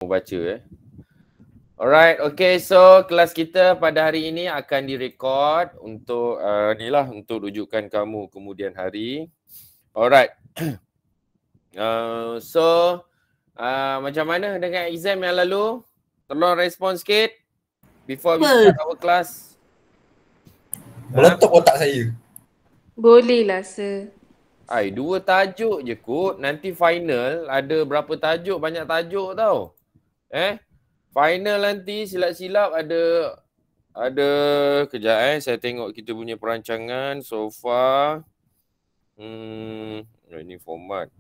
baca Alright, okay, so kelas kita pada hari ini akan direkod untuk ni lah, untuk rujukan kamu kemudian hari. Alright. Macam mana dengan exam yang lalu? Tolong respon sikit before we start our class. Meletup otak saya. Boleh lah, sir. 2 tajuk je kot. Nanti final ada berapa tajuk, banyak tajuk tau. Final nanti silap-silap ada kejap saya tengok kita punya perancangan so far. Ini format.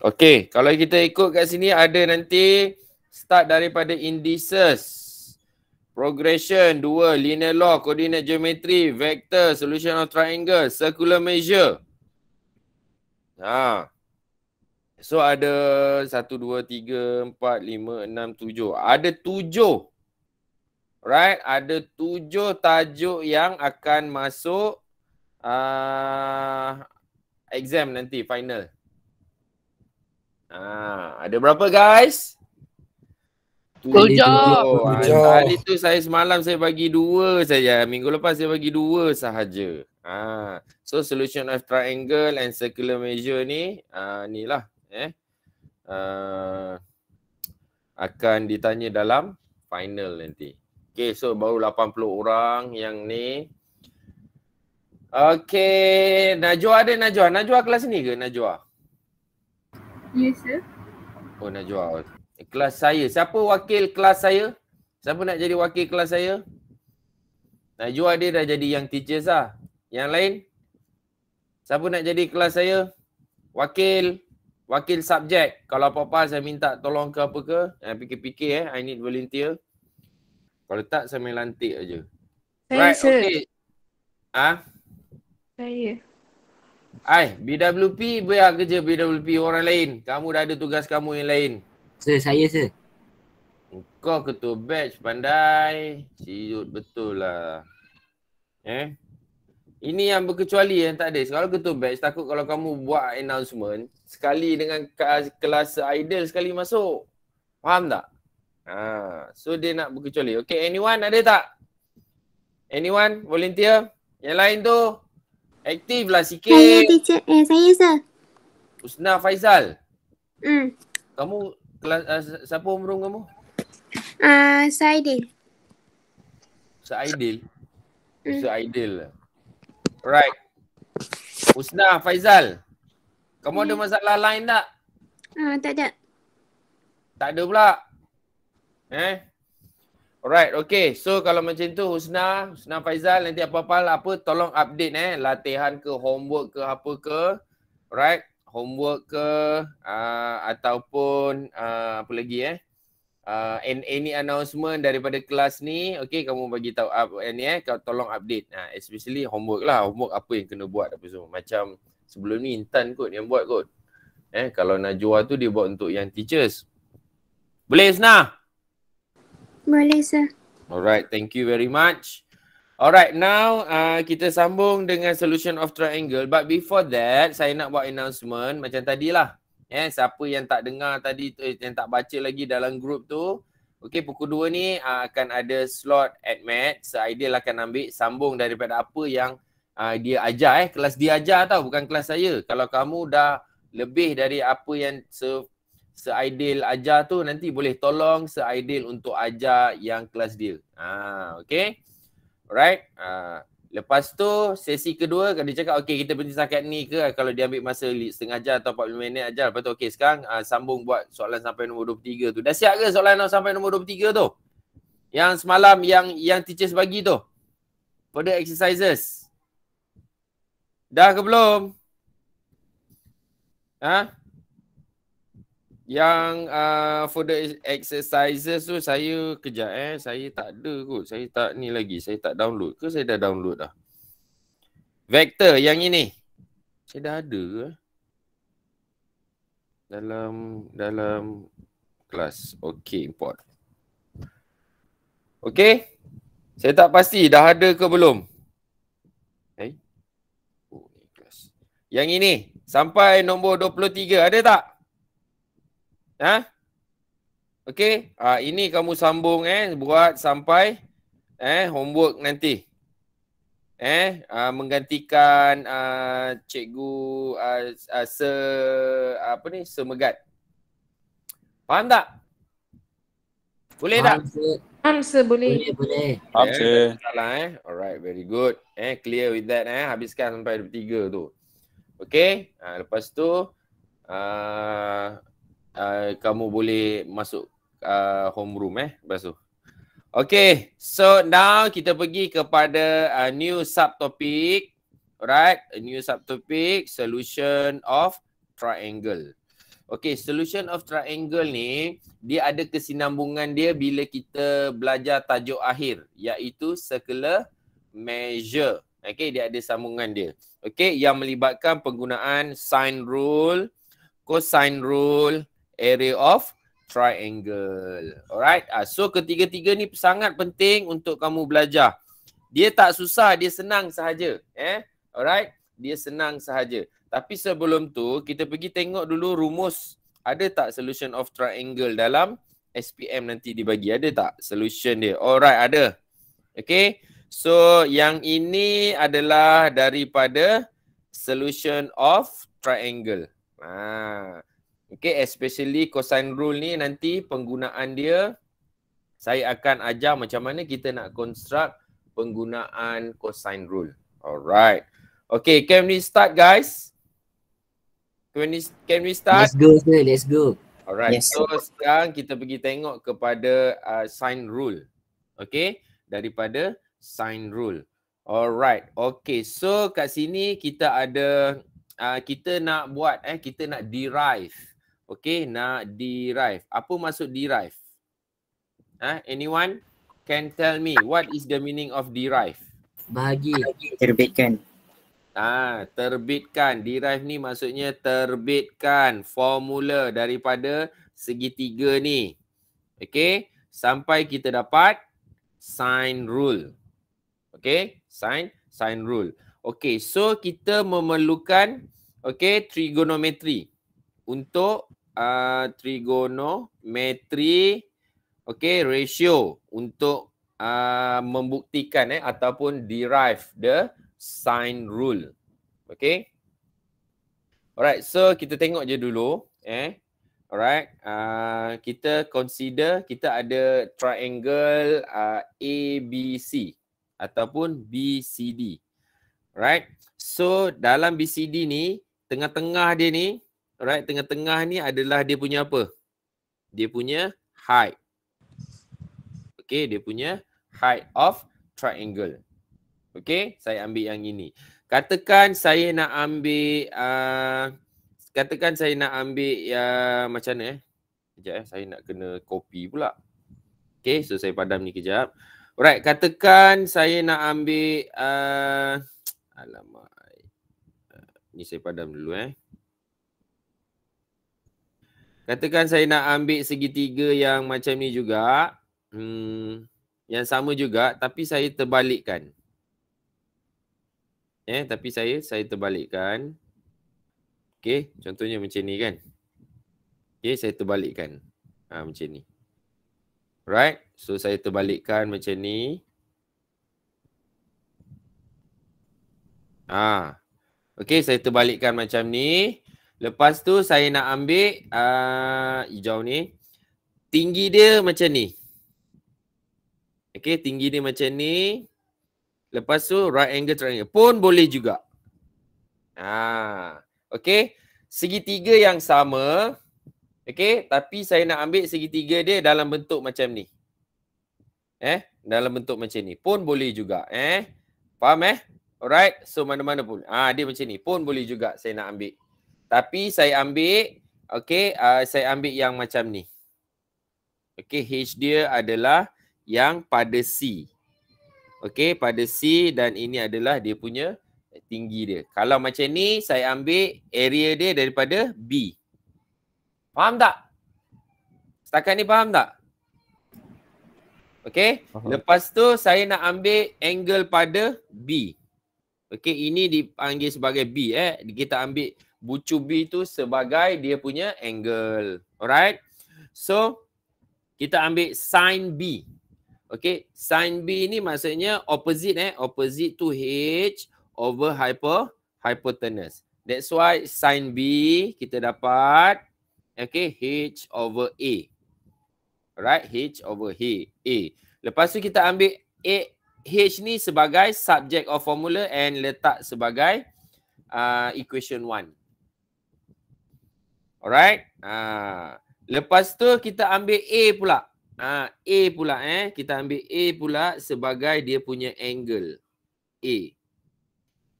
Okey, kalau kita ikut kat sini ada nanti start daripada indices, progression 2, linear law, coordinate geometry, vector, solution of triangle, circular measure. So ada 1, 2, 3, 4, 5, 6, 7. Ada 7. Right? Ada 7 tajuk yang akan masuk exam nanti, final. Ada berapa guys? 7. Tadi tu semalam saya bagi 2 saja. Minggu lepas saya bagi 2 sahaja. So solution of triangle and circular measure ni, ni lah. Akan ditanya dalam final nanti. Okay, so baru 80 orang yang ni. Okay, Najwa ada Najwa? Najwa kelas ni ke Najwa? Yes, sir. Oh, Najwa. Kelas saya. Siapa wakil kelas saya? Siapa nak jadi wakil kelas saya? Najwa dia dah jadi yang teachers lah. Yang lain? Siapa nak jadi kelas saya? Wakil subjek. Kalau apa-apa saya minta tolong ke apa ke, fikir-fikir I need volunteer. Kalau tak saya main lantik aja. Right, okay. Saya. BWP biar kerja BWP orang lain. Kamu dah ada tugas kamu yang lain. Saya. Kau ketua batch pandai. Siut betul lah. Ini yang berkecuali yang tak ada. Kalau ketua batch takut kalau kamu buat announcement sekali dengan kelas ideal sekali masuk. Faham tak? So dia nak berkecuali. Okay, anyone ada tak? Anyone volunteer? Yang lain tu aktif lah sikit. Saya teacher. Saya sir. Husna Faizal. Kamu kelas siapa umur kamu? Saidil. Saidil. Saidil. Right. Husna Faizal. Kamu ada masalah lain tak? Tak ada. Tak ada pula. Alright, okay. So kalau macam tu Husna Faizal nanti apa-apa tolong update latihan ke homework ke apa ke. Right? Homework ke ataupun apa lagi any announcement daripada kelas ni, okay, kamu bagi tahu kau tolong update. Especially homework lah. Homework apa yang kena buat apa semua. Macam sebelum ni Intan kot yang buat kot. Kalau Najwa tu dia buat untuk yang teachers. Boleh Husna? Boleh sir. Alright, thank you very much. Alright, now kita sambung dengan solution of triangle. But before that, saya nak buat announcement macam tadilah. Siapa yang tak dengar tadi, yang tak baca lagi dalam group tu, okay, pukul 2 ni akan ada slot at Maths. Ideal akan ambil sambung daripada apa yang dia ajar. Kelas dia ajar tau, bukan kelas saya. Kalau kamu dah lebih dari apa yang se-ideal ajar tu, nanti boleh tolong se-ideal untuk ajar yang kelas dia. Okay. Alright. Lepas tu sesi kedua kalau dia cakap okay kita berhenti setakat ni ke, kalau dia ambil masa setengah jam atau 45 minit ajar. Lepas tu okay sekarang sambung buat soalan sampai nombor 23 tu. Dah siap ke soalan sampai nombor 23 tu? Yang semalam yang teachers bagi tu? Further exercises. Dah ke belum? Yang further exercises tu saya kejap saya tak ada kot. Saya tak ni lagi. Saya tak download ke saya dah download dah? Vector yang ini. Saya dah ada ke? Dalam kelas. Okay, import. Okay. Saya tak pasti dah ada ke belum. Oh, ni kelas. Yang ini. Sampai nombor 23. Ada tak? Ha? Okey. Ini kamu sambung buat sampai homework nanti. Menggantikan cikgu Semegat. Faham tak? Boleh tak? Sir, boleh. Boleh. Faham, sir. Salah Alright, very good. Clear with that habiskan sampai 23 tu. Okay. Lepas tu kamu boleh masuk homeroom lepas tu. Okay. So now kita pergi kepada new subtopic. Alright, a new subtopic, solution of triangle. Okay, solution of triangle ni dia ada kesinambungan dia bila kita belajar tajuk akhir, iaitu circular measure. Okay, dia ada sambungan dia. Okay, yang melibatkan penggunaan sine rule, cosine rule, area of triangle. Alright, so ketiga-tiga ni sangat penting untuk kamu belajar. Dia tak susah, dia senang sahaja. Alright, dia senang sahaja. Tapi sebelum tu, kita pergi tengok dulu rumus. Ada tak solution of triangle dalam SPM nanti dibagi? Ada tak solution dia? Alright, ada. Okay. So, yang ini adalah daripada solution of triangle. Okay, especially cosine rule ni nanti penggunaan dia, saya akan ajar macam mana kita nak construct penggunaan cosine rule. Alright. Okay, can we start, guys? Can we start? Let's go, sir. Let's go. Alright, Yes. so sekarang kita pergi tengok kepada sine rule. Okay, daripada sine rule. Alright, okay. So kat sini kita ada, kita nak buat, kita nak derive. Okay, nak derive. Apa maksud derive? Anyone can tell me what is the meaning of derive? Bahagi. Terbitkan. Terbitkan. Derive ni maksudnya terbitkan formula daripada segitiga ni. Okay. Sampai kita dapat sine rule. Okay. Sine rule. Okay. So kita memerlukan trigonometri. Untuk trigonometri ratio untuk membuktikan ataupun derive the sine rule. Okay. Alright, so kita tengok je dulu. Alright, kita consider kita ada triangle ABC ataupun BCD. Alright, so dalam BCD ni, tengah-tengah dia ni, alright, tengah-tengah ni adalah dia punya apa? Dia punya height. Okay, dia punya height of triangle. Okay, saya ambil yang ini. Katakan saya nak ambil macam mana Sekejap saya nak kena copy pula. Okay, so saya padam ni kejap. Alright, katakan saya nak ambil alamak. Ni saya padam dulu Katakan saya nak ambil segitiga yang macam ni juga. Yang sama juga tapi saya terbalikkan. Tapi saya terbalikkan. Okey, contohnya macam ni kan. Okey, saya terbalikkan. Macam ni. Right? So saya terbalikkan macam ni. Okey, saya terbalikkan macam ni. Lepas tu saya nak ambil hijau ni. Tinggi dia macam ni. Okey, tinggi dia macam ni. Lepas tu right angle triangle pun boleh juga. Okey, segitiga yang sama. Okey, tapi saya nak ambil segitiga dia dalam bentuk macam ni. Dalam bentuk macam ni pun boleh juga. Faham Alright, so mana-mana pun. Dia macam ni pun boleh juga saya nak ambil. Tapi saya ambil, saya ambil yang macam ni. Okey, H dia adalah yang pada C. Okey, pada C dan ini adalah dia punya tinggi dia. Kalau macam ni, saya ambil area dia daripada B. Faham tak? Setakat ni faham tak? Okey, lepas tu saya nak ambil angle pada B. Okey, ini dipanggil sebagai B. Kita ambil bucu B tu sebagai dia punya angle. Alright. So, kita ambil sin B. Okay, sin B ni maksudnya opposite opposite to H over hypotenuse. That's why sin B kita dapat okay, H over A. Alright, H over A. Lepas tu kita ambil H ni sebagai subject of formula and letak sebagai equation 1. Alright. Lepas tu kita ambil A pula. Kita ambil A pula sebagai dia punya angle A.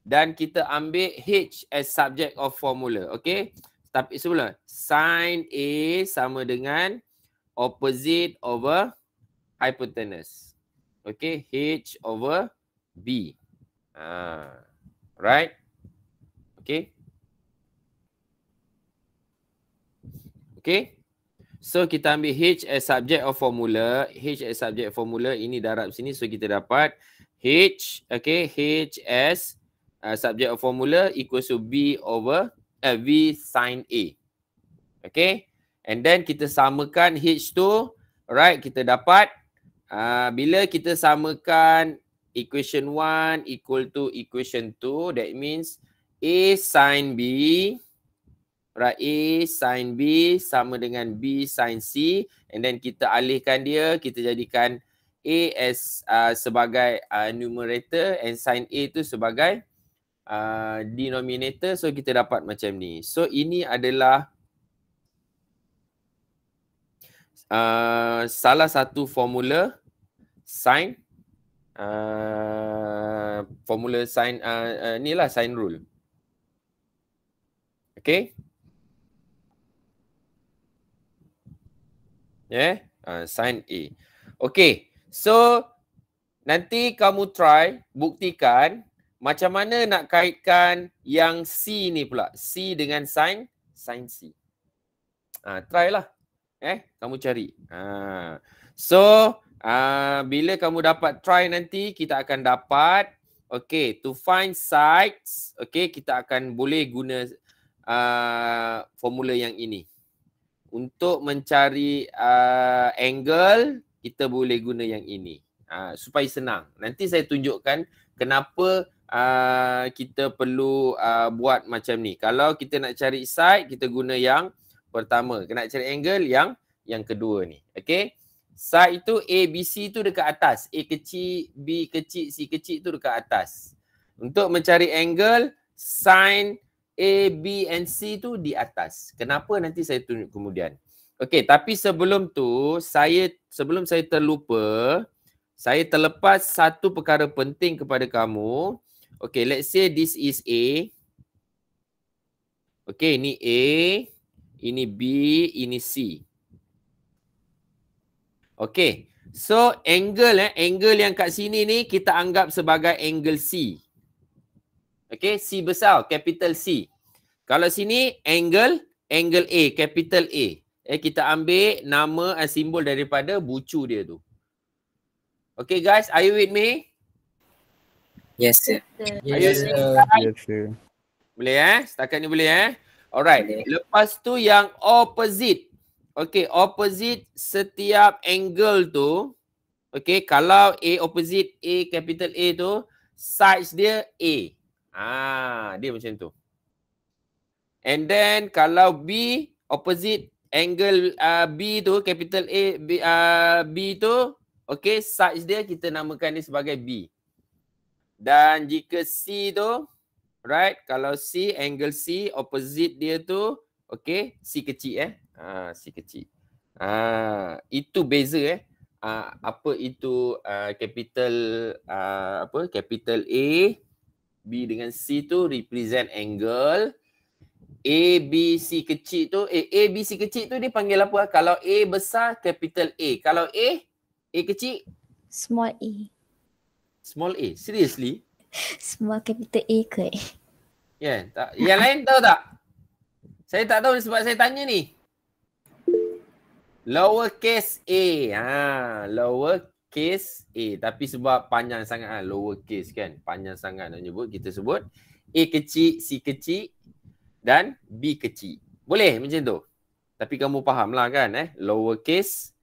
Dan kita ambil H as subject of formula. Okay. Tapi sebelum sin A sama dengan opposite over hypotenuse. Okay. H over B. Right. Okay. Okay. So kita ambil H as subject of formula. H as subject formula ini darab sini. So kita dapat H. Okay. H as subject of formula equals to B over V sin A. Okay. And then kita samakan H tu. Alright. Kita dapat bila kita samakan equation 1 equal to equation 2. That means A sin B. Right, A sin B sama dengan B sin C. And then kita alihkan dia. Kita jadikan A as sebagai numerator and sin A tu sebagai denominator. So kita dapat macam ni. So ini adalah salah satu formula sin. Formula sin ni lah sin rule. Okay. Sin A. Okay. So, nanti kamu try, buktikan macam mana nak kaitkan yang C ni pula. C dengan sin C. Try lah. Kamu cari. So, bila kamu dapat try nanti, kita akan dapat, okay, to find sides, okay, kita akan boleh guna formula yang ini. Untuk mencari angle, kita boleh guna yang ini. Supaya senang. Nanti saya tunjukkan kenapa kita perlu buat macam ni. Kalau kita nak cari side, kita guna yang pertama. Nak cari angle yang kedua ni. Okay. Side itu A, B, C tu dekat atas. A kecil, B kecil, C kecil tu dekat atas. Untuk mencari angle, sin A, B and C tu di atas. Kenapa nanti saya tunjuk kemudian. Okey, tapi sebelum tu, sebelum saya terlupa, saya terlepas satu perkara penting kepada kamu. Okey, let's say this is A. Okey, ini A, ini B, ini C. Okey, so angle yang kat sini ni kita anggap sebagai angle C. Okay, C besar, capital C. Kalau sini angle A, capital A. Kita ambil nama simbol daripada bucu dia tu. Okay guys, are you with me? Yes, sir. Yes, sir. Yes, sir. Boleh Setakat ni boleh Alright. Lepas tu yang opposite. Okay, opposite setiap angle tu. Okay, kalau A opposite A, capital A tu, sides dia A. Dia macam tu. And then kalau B opposite angle B tu, capital A, B tu, okay, sides dia kita namakan dia sebagai B. Dan jika C tu, right, kalau C, angle C, opposite dia tu, okay, C kecil C kecil. Itu beza apa itu capital capital A, B dengan C tu represent angle. A, B, C kecil tu, A, B, C kecil tu dia panggil apa? Kalau A besar, capital A. Kalau A kecil? Small A. Small A? Seriously? Small capital A ke? Ya, tak. Yang lain tahu tak? Saya tak tahu sebab saya tanya ni. Lowercase A. Lowercase A. Tapi sebab panjang sangat lowercase kan. Panjang sangat nak nyebut. Kita sebut A kecil, C kecil. dan B kecil. Boleh macam tu? Tapi kamu faham lah kan lower case.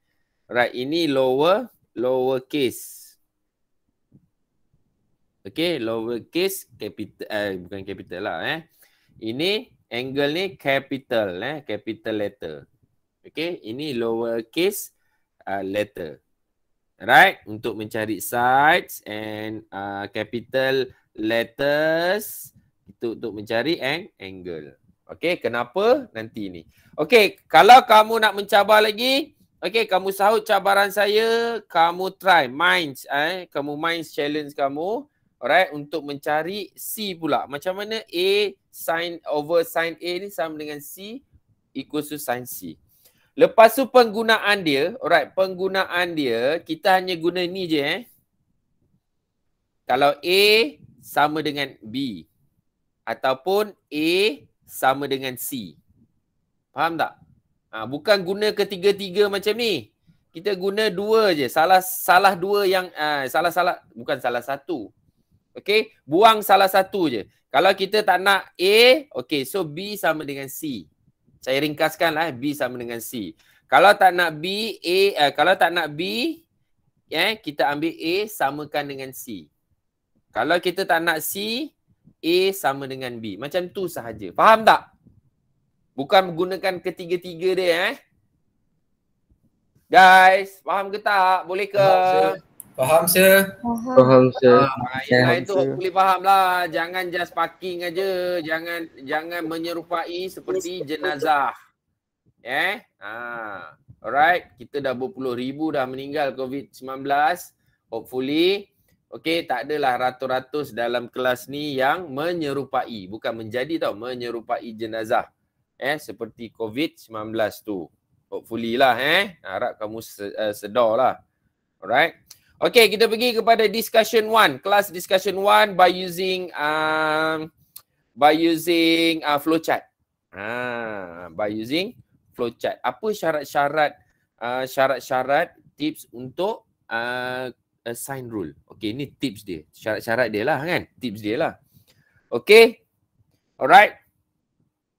Right, ini lower case. Okay, lower case capital, bukan capital lah Ini angle ni capital capital letter. Okay, ini lower case letter. Right, untuk mencari sides and capital letters itu untuk mencari angle. Okay, kenapa? Nanti ni. Okay, kalau kamu nak mencabar lagi, okay, kamu sahut cabaran saya, kamu try minds, kamu minds challenge kamu, alright, untuk mencari C pula. Macam mana A sin over sin A ni sama dengan C equals to sin C. Lepas tu penggunaan dia, alright, penggunaan dia, kita hanya guna ni je Kalau A sama dengan B ataupun A sama dengan C. Faham tak? Bukan guna ketiga-tiga macam ni. Kita guna dua je. Salah dua yang bukan salah satu. Okey, buang salah satu je. Kalau kita tak nak A, okey, so B sama dengan C. Saya ringkaskanlah, B sama dengan C. Kalau tak nak B, kalau tak nak B, kita ambil A samakan dengan C. Kalau kita tak nak C, A sama dengan B. Macam tu sahaja. Faham tak? Bukan menggunakan ketiga-tiga dia Guys, faham ke tak? Boleh ke? Faham, sir. Faham, sir. Yang lain tu boleh faham lah. Jangan just parking aja. Jangan menyerupai seperti jenazah. Alright. Kita dah berpuluh ribu dah meninggal COVID-19. Hopefully. Okay, tak adalah ratus-ratus dalam kelas ni yang menyerupai. Bukan menjadi tau. Menyerupai jenazah. Seperti COVID-19 tu. Hopefully lah harap kamu sedar lah. Alright. Okay, kita pergi kepada discussion 1. Kelas discussion 1 by using flowchart. By using flowchart. Apa syarat-syarat tips untuk sign rule? Okay, ni tips dia. Syarat-syarat dia lah kan. Tips dia lah. Okay. Alright.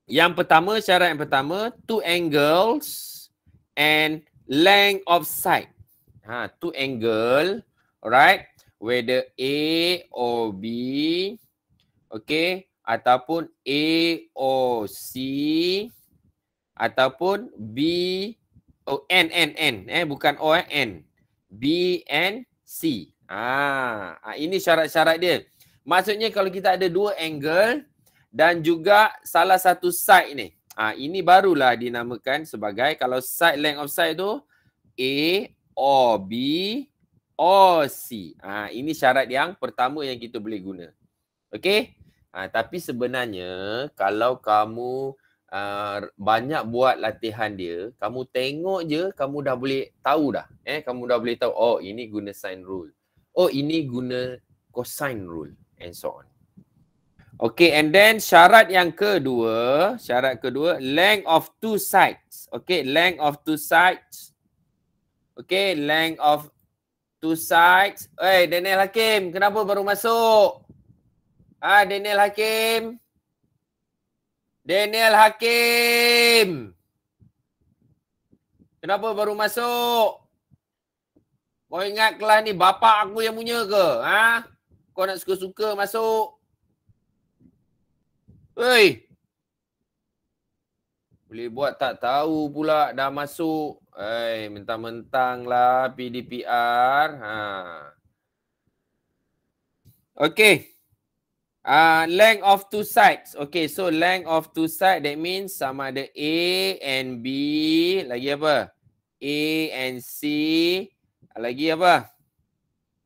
Syarat yang pertama, two angles and length of side. Two angle, alright, whether A or B, okay, ataupun A or C, ataupun B or N, bukan O, N, B and C. Ini syarat-syarat dia. Maksudnya kalau kita ada dua angle dan juga salah satu side ni, ini barulah dinamakan sebagai, kalau side length of side tu A or B or C. Ini syarat yang pertama yang kita boleh guna. Okey? Tapi sebenarnya kalau kamu banyak buat latihan dia, kamu tengok je, kamu dah boleh tahu dah. Kamu dah boleh tahu, oh ini guna sine rule. Oh ini guna cosine rule and so on. Okay, and then syarat kedua, length of two sides. Okay, length of two sides. Okay, length of two sides. Daniel Hakim, kenapa baru masuk? Daniel Hakim. Daniel Hakim. Kenapa baru masuk? Kau ingat kelas ni bapak aku yang punya ke? Kau nak suka-suka masuk? Hei. Boleh buat tak tahu pula dah masuk. Mentang-mentang lah PDPR. Okay. Length of two sides. Okay, so length of two sides, that means sama ada A and B. Lagi apa? A and C. Lagi apa?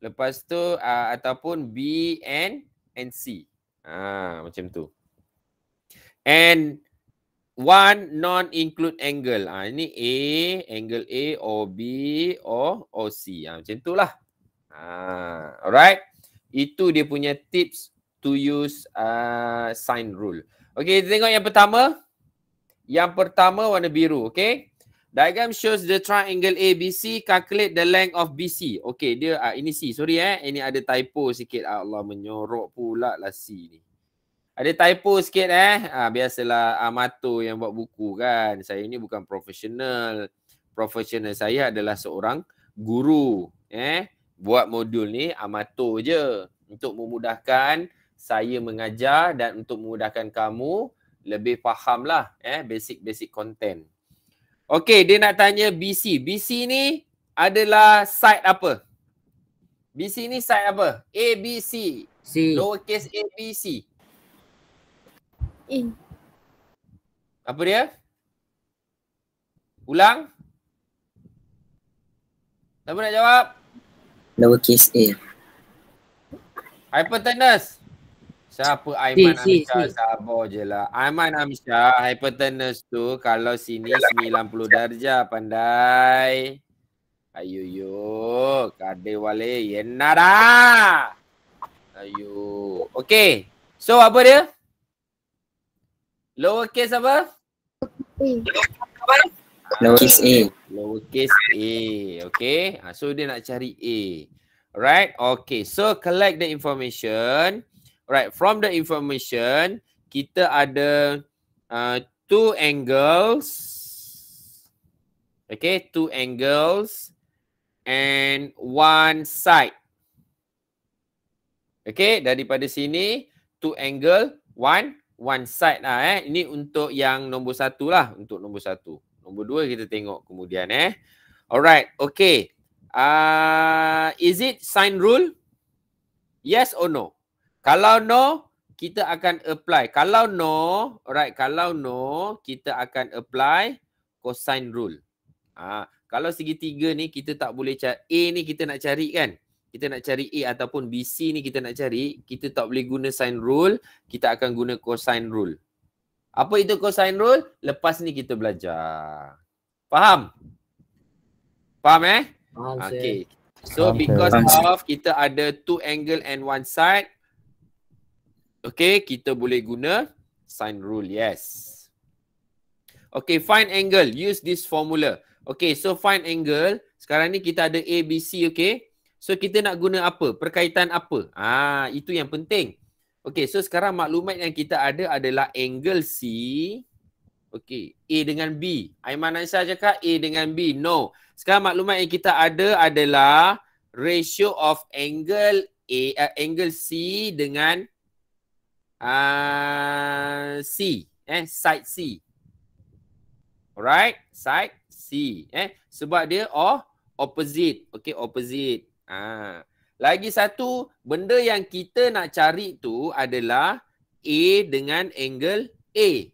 Lepas tu ataupun B and C. Macam tu. And one non-include angle. Ini A, angle A or B or C. Macam tu lah. Alright. Itu dia punya tips to use sine rule. Okay, tengok yang pertama. Yang pertama warna biru. Okay. Diagram shows the triangle ABC. Calculate the length of BC. Okay, dia ini C. Sorry ini ada typo sikit. Allah, menyorok pula lah C ni. Ada typo sikit biasalah amatur yang buat buku kan. Saya ni bukan profesional. Profesional saya adalah seorang guru. Buat modul ni amatur je untuk memudahkan saya mengajar dan untuk memudahkan kamu lebih fahamlah basic content. Okey, dia nak tanya BC. BC ni adalah site apa? BC ni site apa? A, B, C. C. Lowercase a, B, C. A. Apa dia? Ulang. Siapa nak jawab? Lowercase a. Hypotenuse. Siapa Aiman Amsyah? Sabar je lah. Aiman Amsyah, hypotenuse tu kalau sini 90 darjah, pandai. Ayo, kade wale yenada. Ayo. Okay. So apa dia? Lowercase apa? Lowercase a. Lowercase a. Okay. So dia nak cari a. Alright. Okay. So collect the information. Alright. From the information, kita ada two angles. Okay. Two angles and one side. Okay. Daripada sini, two angle, one side lah Ini untuk yang nombor 1 lah. Untuk nombor 1. Nombor 2 kita tengok kemudian Alright, okay. Is it sign rule? Yes or no? Kalau no, kita akan apply. Kalau no, alright, kalau no, kita akan apply cosine rule. Kalau segitiga ni kita tak boleh cari. A ni kita nak cari kan? Kita nak cari A ataupun BC ni kita nak cari, kita tak boleh guna sine rule, kita akan guna cosine rule. Apa itu cosine rule? Lepas ni kita belajar. Faham? Faham Faham, okay. So because of kita ada two angle and one side, okay, kita boleh guna sine rule, yes. Okay, find angle, use this formula. Okay, so find angle, sekarang ni kita ada A, B, C, okay. So kita nak guna apa? Perkaitan apa? Itu yang penting. Okay, so sekarang maklumat yang kita ada adalah angle C. Okay, A dengan B. Aiman Aisyah cakap A dengan B. No. Sekarang maklumat yang kita ada adalah ratio of angle A, angle C dengan C. Side C. Alright, side C. Sebab dia opposite. Okay, opposite. Lagi satu, benda yang kita nak cari tu adalah A dengan angle A.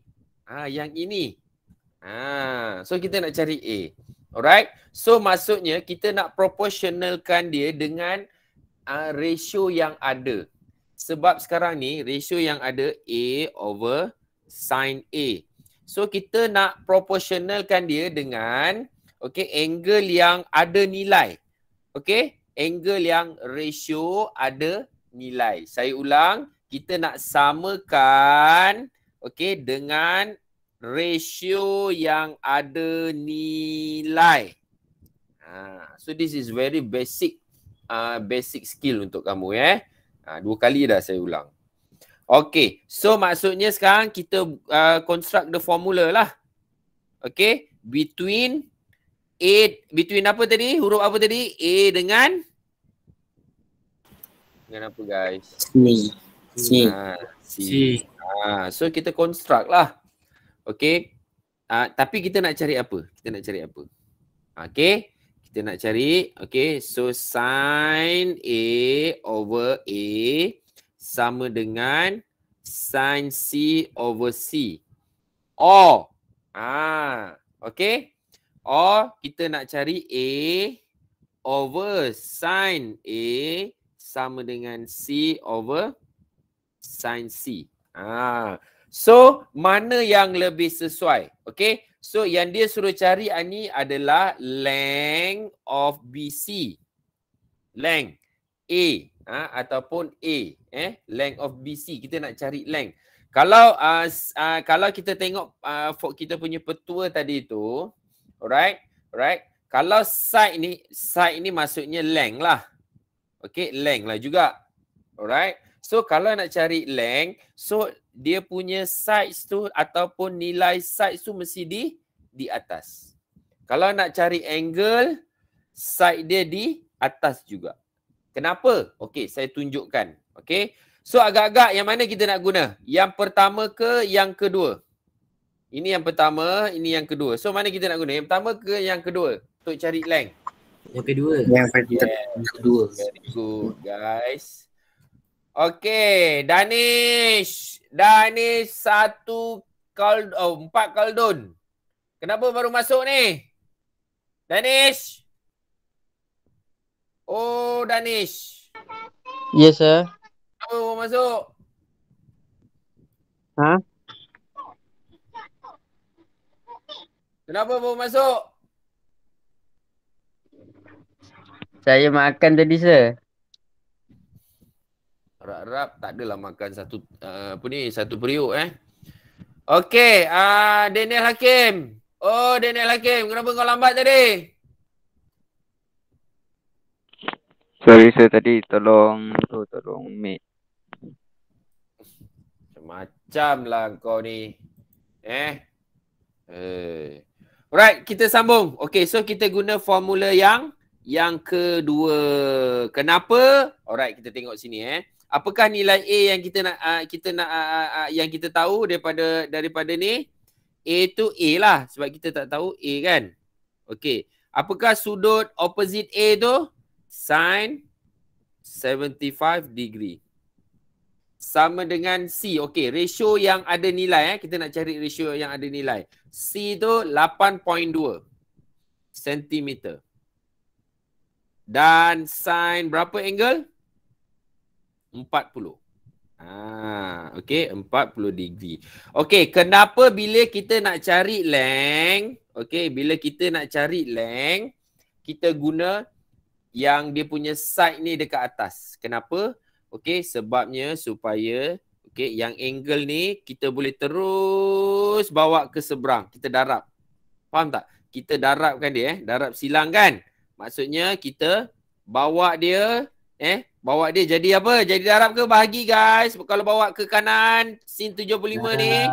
Yang ini. So kita nak cari A. Alright. So maksudnya kita nak proportionalkan dia dengan ratio yang ada. Sebab sekarang ni ratio yang ada A over sin A. So kita nak proportionalkan dia dengan angle yang ada nilai. Angle yang ratio ada nilai. Saya ulang, kita nak samakan dengan ratio yang ada nilai. So this is very basic skill untuk kamu 2 kali dah saya ulang. Okay, so maksudnya sekarang kita construct the formula lah. Between apa tadi? Huruf apa tadi? A dengan apa guys? C. So kita construct lah. Tapi kita nak cari apa? Kita nak cari. So sin A over A sama dengan sin C over C. Or kita nak cari A over sin A sama dengan C over sin C. So mana yang lebih sesuai? So yang dia suruh cari ni adalah length of BC. Length A ataupun A. Length of BC. Kita nak cari length. Kalau kita tengok kita punya petua tadi tu, alright. Kalau side ni maksudnya length lah. Length lah juga. Alright. So kalau nak cari length, so dia punya sides tu ataupun nilai sides tu mesti di atas. Kalau nak cari angle, side dia di atas juga. Kenapa? Okey, saya tunjukkan. Okey. So agak-agak yang mana kita nak guna? Yang pertama ke yang kedua? Ini yang pertama, ini yang kedua. So mana kita nak guna? Yang pertama ke yang kedua? Untuk cari length. Yang kedua. Yang kedua. Very good, guys. Okey, Danish. Danish 4 kaldun. Kenapa baru masuk ni? Danish. Oh, Danish. Yes, sir. Kenapa baru masuk? Ha? Kenapa baru masuk? Saya makan tadi, sir. Harap-harap tak adalah makan satu periuk Okey, Daniel Hakim. Oh, Daniel Hakim, kenapa kau lambat tadi? Sorry sir, tadi tolong mate. Macam lah kau ni. Alright, kita sambung. Okey, so kita guna formula yang kedua. Kenapa? Alright, kita tengok sini Apakah nilai A yang yang kita tahu daripada ni? A tu A lah sebab kita tak tahu A kan. Okey. Apakah sudut opposite A tu? Sin 75 degree. Sama dengan C. Okey, ratio yang ada nilai kita nak cari ratio yang ada nilai. C tu 8.2 cm. Dan sin berapa angle? 40. Okey, 40 degree. Okey, kenapa bila kita nak cari length, kita guna yang dia punya side ni dekat atas. Kenapa? Okey, sebabnya supaya yang angle ni kita boleh terus bawa ke seberang. Kita darab. Faham tak? Kita darabkan dia darab silang kan? Maksudnya kita bawa dia jadi apa? Jadi darab ke bahagi guys? Kalau bawa ke kanan sin 75 ni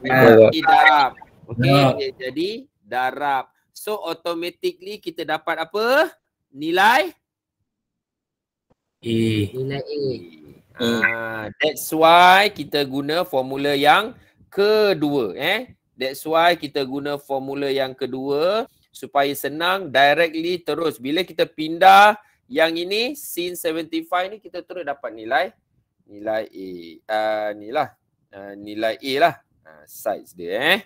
jadi darab. Okey, dia jadi darab. So automatically kita dapat apa? Nilai A. Nilai A. That's why kita guna formula yang kedua That's why kita guna formula yang kedua supaya senang directly terus. Bila kita pindah yang ini sin 75 ni kita terus dapat nilai A. Nilai A lah. Size dia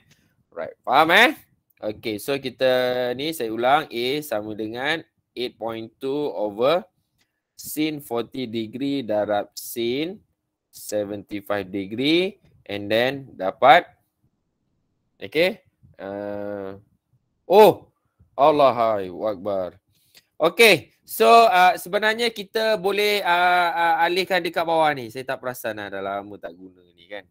Right, faham Okay, so kita ni saya ulang A sama dengan 8.2 over sin 40 degree darab sin 75 degree and then dapat Allahu Akbar. Okay, so sebenarnya kita boleh alihkan dekat bawah ni. Saya tak perasan dah lama tak guna ni kan.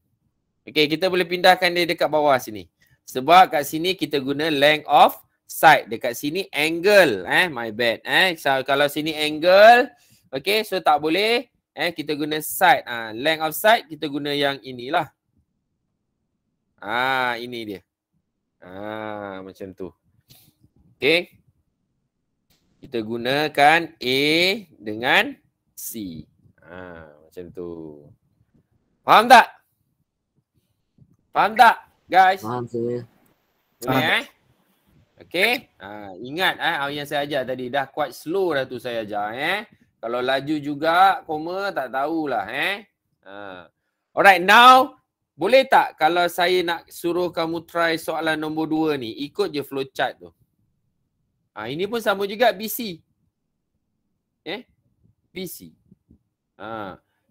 Okay, kita boleh pindahkan dia dekat bawah sini. Sebab kat sini kita guna length of side. Dekat sini angle. My bad. So, kalau sini angle. Okay, so tak boleh. Kita guna side. Length of side kita guna yang inilah. Ini dia. Macam tu. Okay. Kita gunakan A dengan C. Macam tu. Faham tak? Faham tak, guys? Faham saya. Boleh Okay. Ingat yang saya ajar tadi. Dah quite slow dah tu saya ajar Kalau laju juga, koma tak tahulah Alright, now boleh tak kalau saya nak suruh kamu try soalan nombor 2 ni, ikut je flowchart tu. Ini pun sama juga BC. BC.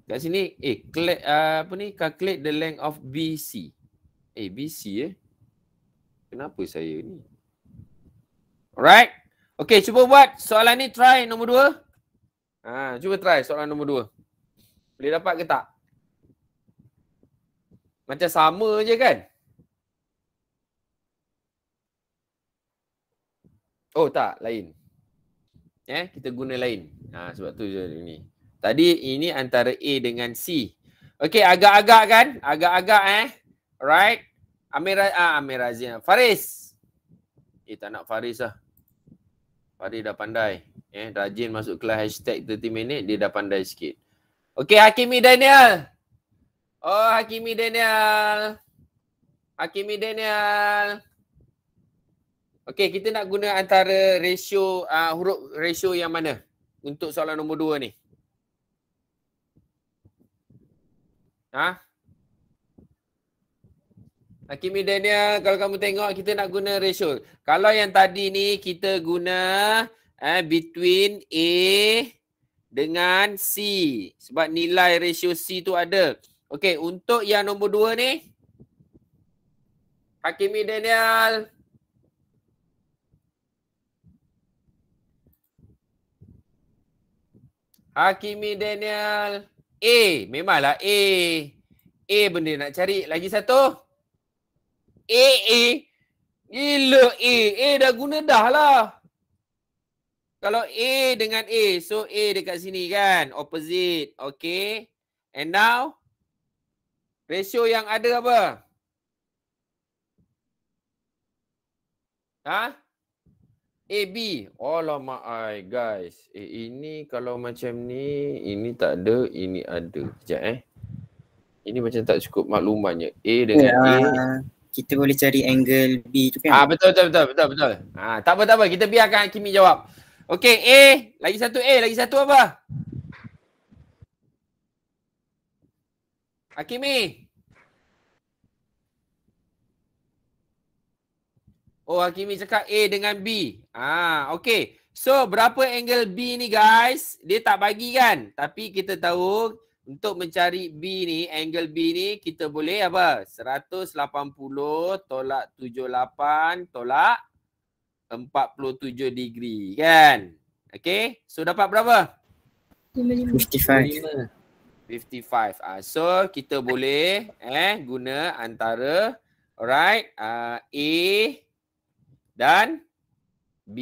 Kat sini calculate the length of BC. BC Kenapa saya ni? Alright. Okay, cuba buat soalan ni, try nombor 2. Cuba try soalan nombor 2. Boleh dapat ke tak? Macam sama je kan? Oh tak, lain. Kita guna lain. Sebab tu je ni. Tadi ini antara A dengan C. Okey, agak-agak kan? Agak-agak Alright. Amir Razia. Faris. Tak nak Faris lah. Faris dah pandai. Rajin masuk kelas hashtag 30 minit, dia dah pandai sikit. Okey, Hakimi Daniel. Oh, Hakimi Daniel. Hakimi Daniel. Okey, kita nak guna antara ratio, huruf ratio yang mana? Untuk soalan nombor 2 ni. Hakimi Daniel, kalau kamu tengok kita nak guna ratio. Kalau yang tadi ni kita guna between A dengan C. Sebab nilai ratio C tu ada. Okey, untuk yang nombor 2 ni. Hakimi Daniel. Hakimi Daniel. A. Memanglah A. A benda nak cari. Lagi satu. A. Gila A. A dah guna dah lah. Kalau A dengan A. So A dekat sini kan. Opposite. Okay. And now. Ratio yang ada apa? AB. Alamak guys. Ini kalau macam ni, ini tak ada, ini ada. Sekejap Ini macam tak cukup maklumannya. A dengan A. Kita boleh cari angle B tu kan? Betul. Tak apa. Kita biarkan Hakimi jawab. Okey, A. Lagi satu A. Lagi satu apa? Hakimi. Oh, Hakimi cakap A dengan B. Okey. So, berapa angle B ni guys? Dia tak bagi kan? Tapi kita tahu untuk mencari B ni, angle B ni kita boleh apa? 180 tolak 78 tolak 47 degree kan? Okey. So, dapat berapa? 55. 55. So, kita boleh guna antara alright, A dan B.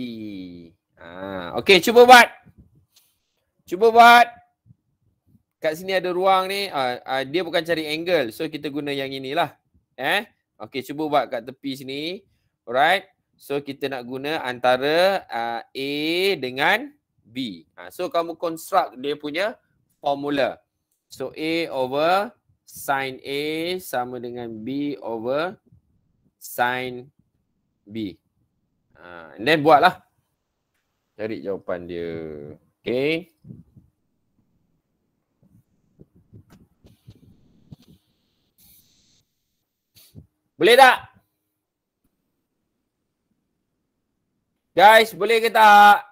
Okey, cuba buat. Kat sini ada ruang ni. Dia bukan cari angle. So, kita guna yang inilah. Okey, cuba buat kat tepi sini. Alright. So, kita nak guna antara A dengan B. So, kamu construct dia punya formula. So, A over sin A sama dengan B over sin B. And then buatlah. Cari jawapan dia. Okay. Boleh tak? Guys, boleh ke tak?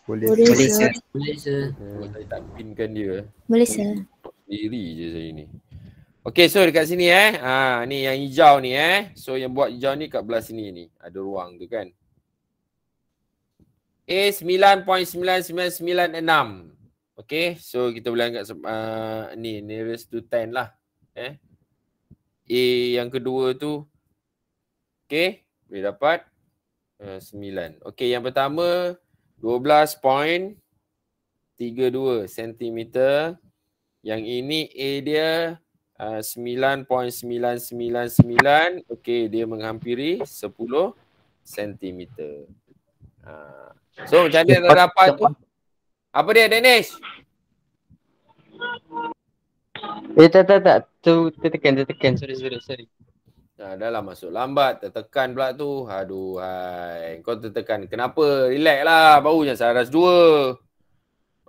Boleh sir. Saya tak pinkan dia. Boleh sir. Sendiri je saya ni. Okay, so dekat sini ni yang hijau ni So yang buat hijau ni kat belah sini ni. Ada ruang tu kan. A 9.9996. Okay, so kita boleh anggap ni nearest to 10 lah. A yang kedua tu. Okay, boleh dapat 9. Okay, yang pertama 12.32 cm. Yang ini A dia 9.999. Okey, dia menghampiri 10 cm. So macam mana dah dapat tu? Apa dia Danish? Tak. Tu tertekan. Sorry. Dah lah masuk lambat, tertekan pula tu. Aduh hai. Kau tertekan. Kenapa? Relax lah, barunya saras 2.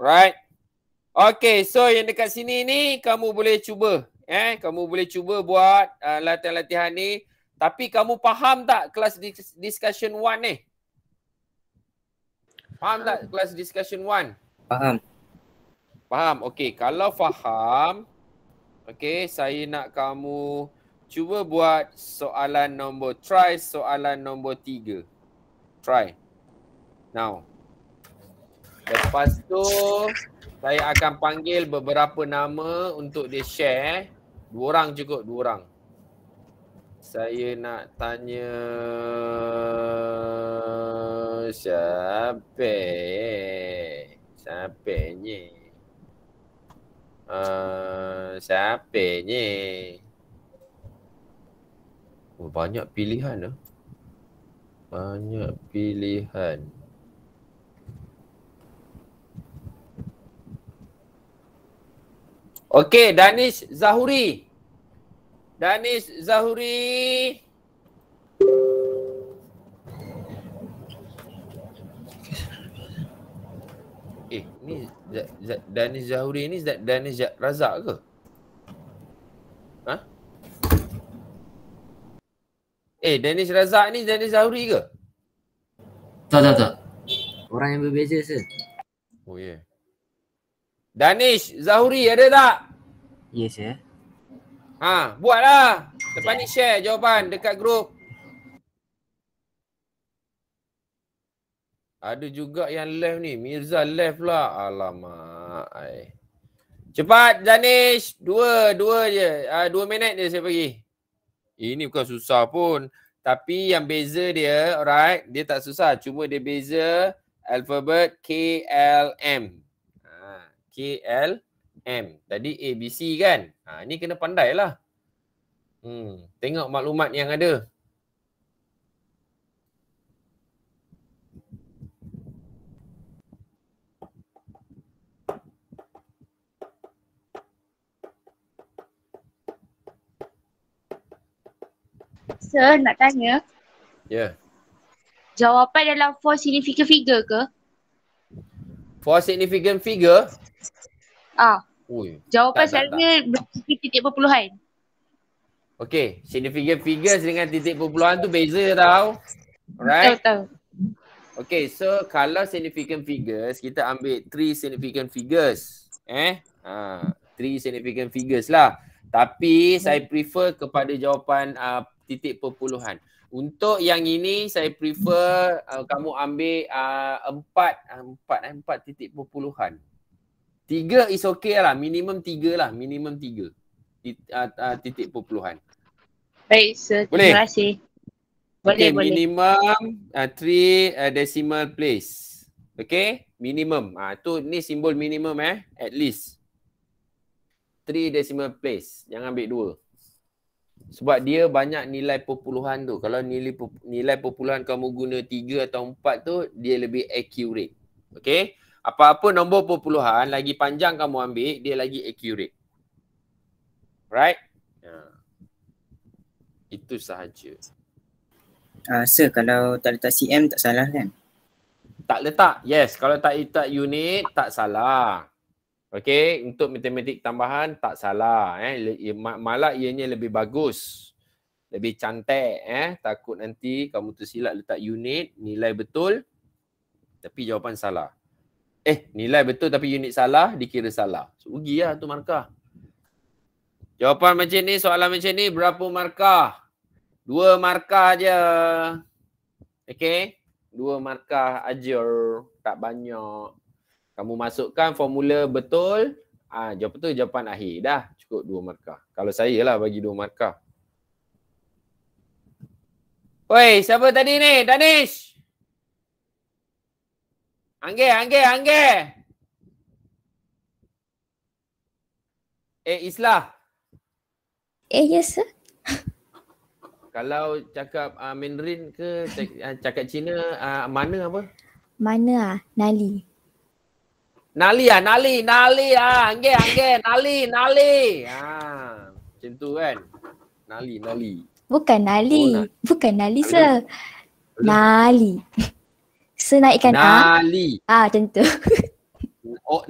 Alright. Okey, so yang dekat sini ni kamu boleh cuba. Kamu boleh cuba buat latihan-latihan ni. Tapi kamu faham tak kelas discussion 1 ni? Faham tak kelas discussion 1? Faham. Okey, kalau faham, okey, saya nak kamu cuba buat soalan nombor 3. Try. Now. Lepas tu saya akan panggil beberapa nama untuk dia share. 2 orang cukup, 2 orang. Saya nak tanya siapa ni? Siapa ni? Oh, banyak pilihan lah. Banyak pilihan. Okey, Danish Zahuri. Danish Zahuri. Ni Danish Zahuri ni Danish Razak ke? Ha? Danish Razak ni Danish Zahuri ke? Tak. Orang yang berbeza sir. Oh ya. Yeah. Danish Zahuri ada tak? Yes sir. Buatlah. Lepas ni share jawapan dekat grup. Ada juga yang left ni. Mirza left pula. Alamak. Cepat Danish. Dua je. 2 minit je saya bagi. Ini bukan susah pun. Tapi yang beza dia, alright, dia tak susah. Cuma dia beza alfabet KLM. KLM. Tadi ABC kan? Ni kena pandai lah. Tengok maklumat yang ada. Sir, nak tanya. Ya. Yeah. Jawapan dalam 4 significant figure ke? 4 significant figure? Ui. Jawapan selalunya titik perpuluhan. Okey, significant figures dengan titik perpuluhan tu beza tau. Alright? Tahu. Okey, so kalau significant figures, kita ambil 3 significant figures. 3 significant figures lah. Tapi saya prefer kepada jawapan titik perpuluhan. Untuk yang ini saya prefer kamu ambil 4 titik perpuluhan. 3 is okay lah, minimum 3 lah, minimum 3 titik perpuluhan. Baik sir, terima kasih. Boleh. Minimum 3 decimal place. Okay, minimum. Tu ni simbol minimum at least 3 decimal place, jangan ambil 2. Sebab dia banyak nilai perpuluhan tu. Kalau nilai perpuluhan kamu guna 3 atau 4 tu, dia lebih accurate. Okay? Apa-apa nombor perpuluhan, lagi panjang kamu ambil, dia lagi accurate. Right? Itu sahaja. Sir, kalau tak letak CM tak salah kan? Tak letak. Yes. Kalau tak letak unit, tak salah. Okey, untuk matematik tambahan tak salah malah ianya lebih bagus. Lebih cantik takut nanti kamu tersilap letak unit, nilai betul tapi jawapan salah. Nilai betul tapi unit salah, dikira salah. So, rugilah tu markah. Jawapan macam ni, soalan macam ni berapa markah? 2 markah je. Okey, 2 markah aja, tak banyak. Kamu masukkan formula betul, jawapan tu jawapan akhir. Dah cukup 2 markah. Kalau saya lah bagi 2 markah. Oi, siapa tadi ni? Danish. Angge. Islah. Yes sir. Kalau cakap Mandarin ke cakap Cina, mana apa? Mana Nali. Nali. Angge, Nali. Macam tu kan. Nali. Bukan Nali. Bukan Nali sir. Nali. Sir naikkan Nali. macam tu.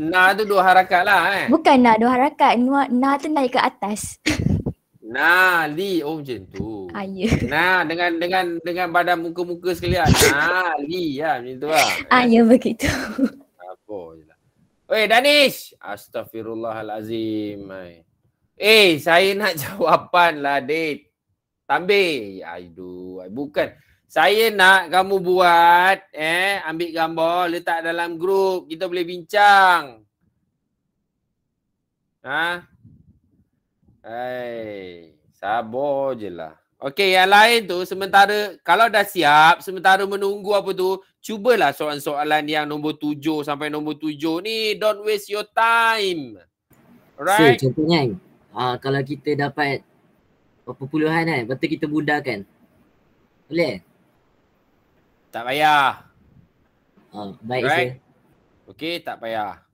Na tu 2 harakat lah Bukan na 2 harakat. Na tu naik ke atas. Nali. Oh macam tu. Ya. Nah, dengan badan muka-muka sekalian. Nali lah macam tu lah. Ya begitu. Apa je lah. Oi Danish. Astaghfirullahalazim. Saya nak jawapan lah, Dek. Tambih. Bukan. Saya nak kamu buat, ambil gambar, letak dalam grup. Kita boleh bincang. Sabar je lah. Okey, yang lain tu sementara, kalau dah siap, sementara menunggu apa tu, cubalah soalan-soalan yang nombor 7 sampai nombor 7 ni. Don't waste your time. Alright? Contohnya kalau kita dapat perpuluhan kan, betul kita bundakan. Boleh? Tak payah. Baik Alright? sir. Okey, tak payah.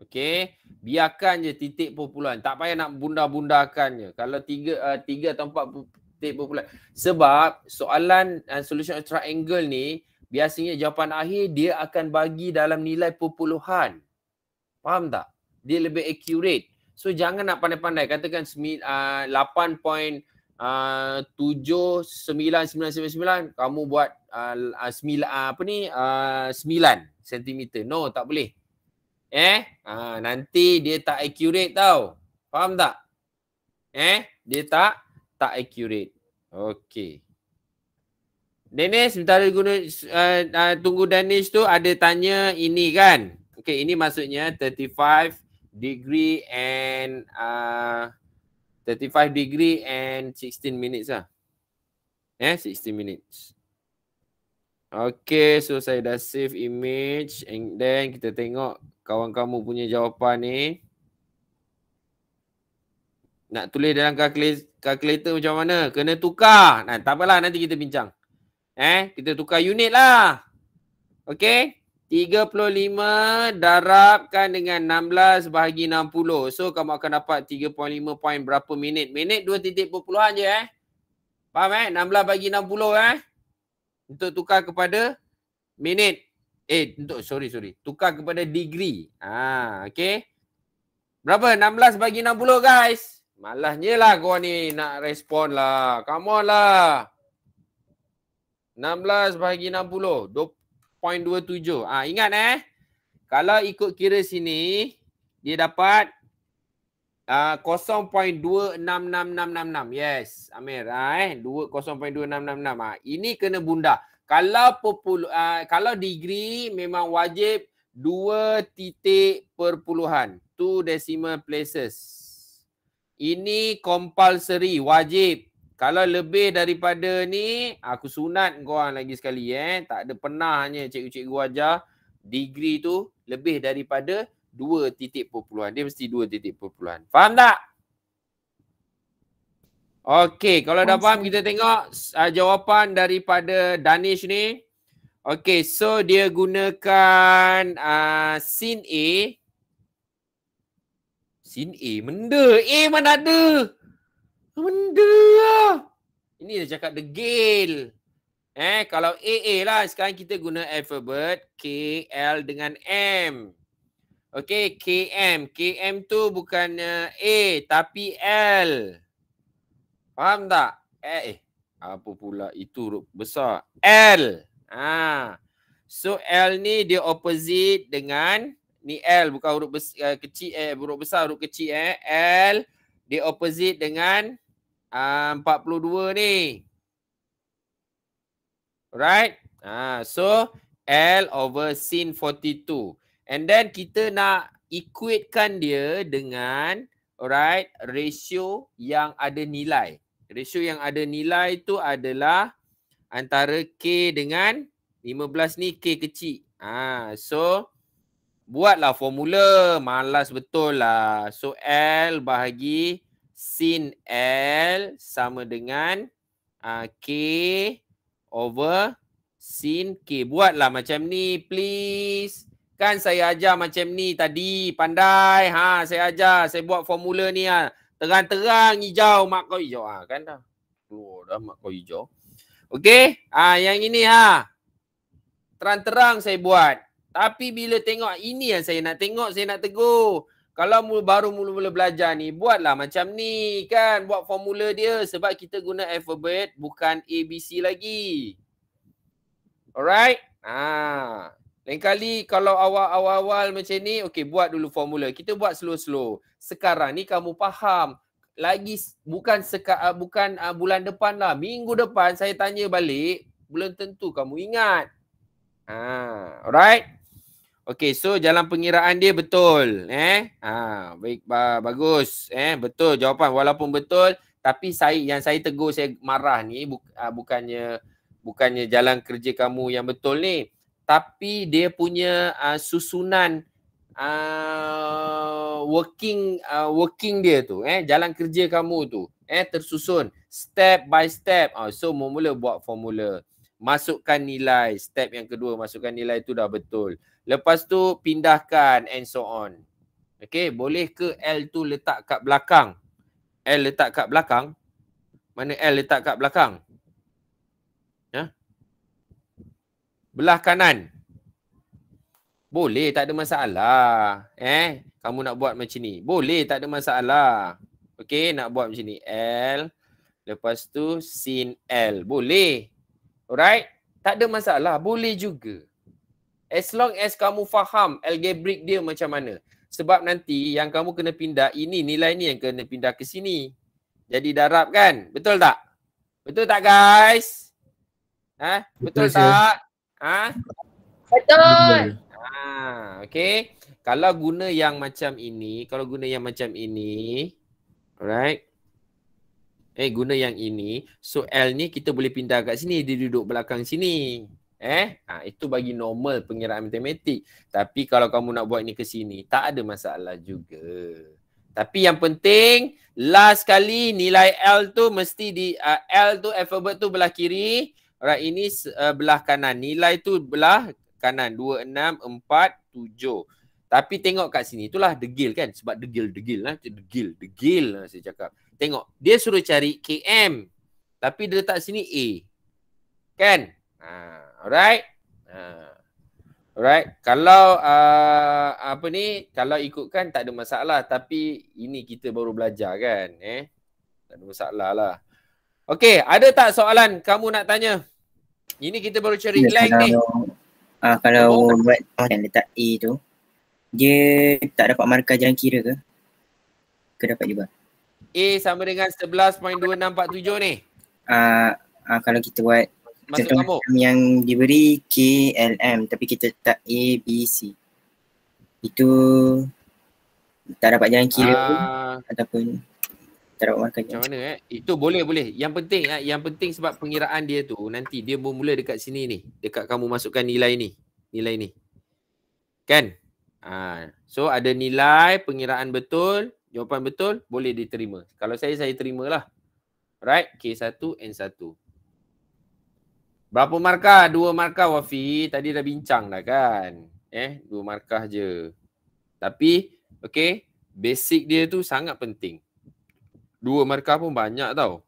Okey, biarkan je titik perpuluhan. Tak payah nak bunda-bundakannya. Kalau 3 atau 4 titik perpuluhan. Sebab soalan solution of triangle ni biasanya jawapan akhir dia akan bagi dalam nilai perpuluhan. Faham tak? Dia lebih accurate. So jangan nak pandai-pandai. Katakan 8.7999 kamu buat 9 cm. No, tak boleh. Nanti dia tak accurate tau. Faham tak? Dia tak accurate. Okey. Danish, sementara guna tunggu Danish tu ada tanya ini kan. Okey, ini maksudnya 35 degree and 35 degree and 16 minutes lah. 16 minutes. Okay, so saya dah save image and then kita tengok kawan kamu punya jawapan ni. Nak tulis dalam calculator macam mana? Kena tukar. Nah, tak apalah, nanti kita bincang. Kita tukar unit lah. Okay. 35 darabkan dengan 16 bahagi 60. So kamu akan dapat 3.5 point berapa minit. Minit 2 titik perpuluhan je Faham 16 bagi 60 Untuk tukar kepada minit. Sorry. Tukar kepada degree. Okay. Berapa? 16 bagi 60 guys. Malahnya lah kau ni nak respon lah. Come on lah. 16 bahagi 60. 0.27. Ingat kalau ikut kira sini dia dapat 0.26666. Yes, Amir. 0.26666. Ini kena bunda. Kalau degree memang wajib 2 titik perpuluhan. 2 decimal places. Ini compulsory, wajib. Kalau lebih daripada ni, aku sunat korang lagi sekali Tak ada pernahnya cikgu-cikgu ajar degree tu lebih daripada 2 titik perpuluhan. Dia mesti 2 titik perpuluhan. Faham tak? Okey, kalau dah faham kita tengok jawapan daripada Danish ni. Okey, so dia gunakan sin A. Sin A, benda. A mana ada? Benda lah. Ini dah cakap degil. Kalau AA lah. Sekarang kita guna alphabet K, L dengan M. Okey, KM. KM tu bukannya A tapi L. Faham tak? Apa pula itu huruf besar? L. So L ni dia opposite dengan ni L bukan huruf kecil huruf besar, huruf kecil L dia opposite dengan 42 ni. Alright. So L over sin 42. And then kita nak equatekan dia dengan ratio yang ada nilai. Ratio yang ada nilai tu adalah antara K dengan 15 ni K kecil. So buatlah formula. Malas betul lah. So L bahagi sin L sama dengan K over sin K. Buatlah macam ni please. Kan saya ajar macam ni tadi. Pandai. Saya ajar. Saya buat formula ni terang-terang hijau. Mak kau hijau. Kan dah. Keluar dah mak kau hijau. Okey. Yang ini terang-terang saya buat. Tapi bila tengok ini yang saya nak tengok, saya nak tegur. Kalau baru mula-mula belajar ni, buatlah macam ni kan. Buat formula dia sebab kita guna alphabet bukan ABC lagi. Alright? Lain kali kalau awal-awal macam ni, okey buat dulu formula. Kita buat slow-slow. Sekarang ni kamu faham. Lagi bukan bulan depan lah. Minggu depan saya tanya balik, belum tentu kamu ingat. Alright? Okey, so jalan pengiraan dia betul. Baik, bagus. Betul jawapan. Walaupun betul, tapi yang saya tegur, saya marah ni bukannya jalan kerja kamu yang betul ni. Tapi dia punya susunan working dia tu, jalan kerja kamu tu, tersusun step by step. So mula buat formula, masukkan nilai, step yang kedua masukkan nilai tu dah betul. Lepas tu pindahkan and so on. Okay, boleh ke L tu letak kat belakang? L letak kat belakang? Mana L letak kat belakang? Belah kanan. Boleh, tak ada masalah. Kamu nak buat macam ni. Boleh, tak ada masalah. Okey, nak buat macam ni. L. Lepas tu sin L. Boleh. Alright? Tak ada masalah. Boleh juga. As long as kamu faham algebraic dia macam mana. Sebab nanti yang kamu kena pindah, ini nilai ni yang kena pindah ke sini. Jadi darab kan? Betul tak? Betul tak guys? Betul tak? Betul. Okay. Kalau guna yang macam ini, alright. Guna yang ini, so L ni kita boleh pindah kat sini, dia duduk belakang sini. Itu bagi normal pengiraan matematik. Tapi kalau kamu nak buat ni ke sini, tak ada masalah juga. Tapi yang penting, last kali nilai L tu mesti L tu alphabet tu belah kiri. Alright, ini belah kanan. Nilai tu belah kanan. 2, 6, 4, 7. Tapi tengok kat sini. Itulah degil kan. Sebab degil lah. Degil lah saya cakap. Tengok. Dia suruh cari KM. Tapi dia letak sini A. Kan? Alright. Alright. Kalau kalau ikutkan tak ada masalah. Tapi ini kita baru belajar kan. Tak ada masalah lah. Okey, ada tak soalan kamu nak tanya? Ini kita baru cari length ni. Kalau buat yang letak A tu, dia tak dapat markah jalan kira ke? Ke dapat juga? A sama dengan 11.2647 ni. Kalau kita buat contoh yang diberi KLM tapi kita letak A, B, C. Itu tak dapat jalan kira ataupun macam mana Itu boleh. Yang penting sebab pengiraan dia tu nanti dia bermula dekat sini ni. Dekat kamu masukkan nilai ni. Kan? So ada nilai, pengiraan betul, jawapan betul, boleh diterima. Kalau saya terimalah. Right? K1, N1. Berapa markah? 2 markah Wafi. Tadi dah bincang dah kan? 2 markah je. Tapi, okay, basic dia tu sangat penting. 2 markah pun banyak tau.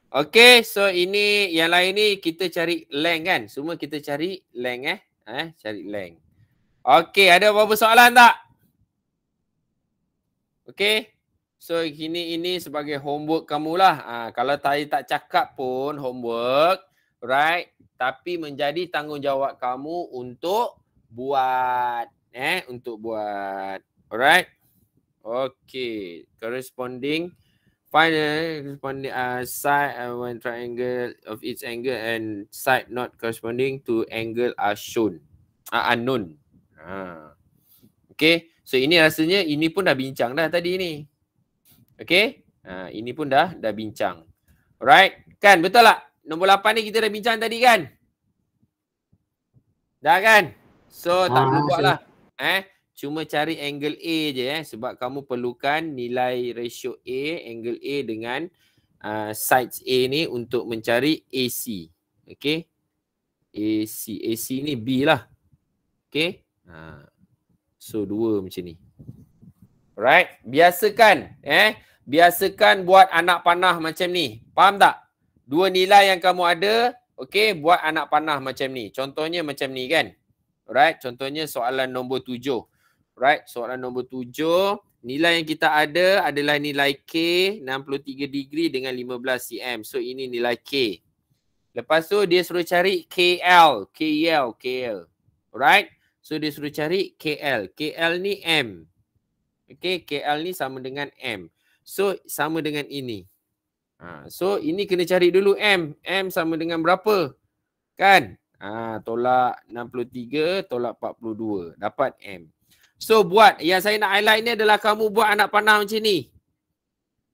Okay, so ini yang lain ni kita cari length kan? Semua kita cari length cari length. Okay, ada apa-apa soalan tak? Okay, so ini sebagai homework kamulah. Kalau tadi tak cakap pun homework, right? Tapi menjadi tanggungjawab kamu untuk buat. Alright? Okay, corresponding side when triangle of its angle and side not corresponding to angle are shown. Unknown. Okay, so ini rasanya ini pun dah bincang dah tadi ni. Okay, ini pun dah bincang. Alright, kan betul tak? Nombor 8 ni kita dah bincang tadi kan? Dah kan? So tak perlu buat lah. Cuma cari angle A je sebab kamu perlukan nilai ratio A, angle A dengan sides A ni untuk mencari AC. Okay. AC ni B lah. Okay. So 2 macam ni. Alright. Biasakan buat anak panah macam ni. Faham tak? 2 nilai yang kamu ada, okay, buat anak panah macam ni. Contohnya macam ni kan? Alright. Contohnya soalan nombor 7. Right, soalan nombor 7, nilai yang kita ada adalah nilai K 63 degree dengan 15 cm. So ini nilai K. Lepas tu dia suruh cari KL. Alright. So dia suruh cari KL. KL ni M. Okay, KL ni sama dengan M. So sama dengan ini. So ini kena cari dulu M. M sama dengan berapa? Kan? Tolak 63, tolak 42. Dapat M. So buat, yang saya nak highlight ni adalah kamu buat anak panah macam ni.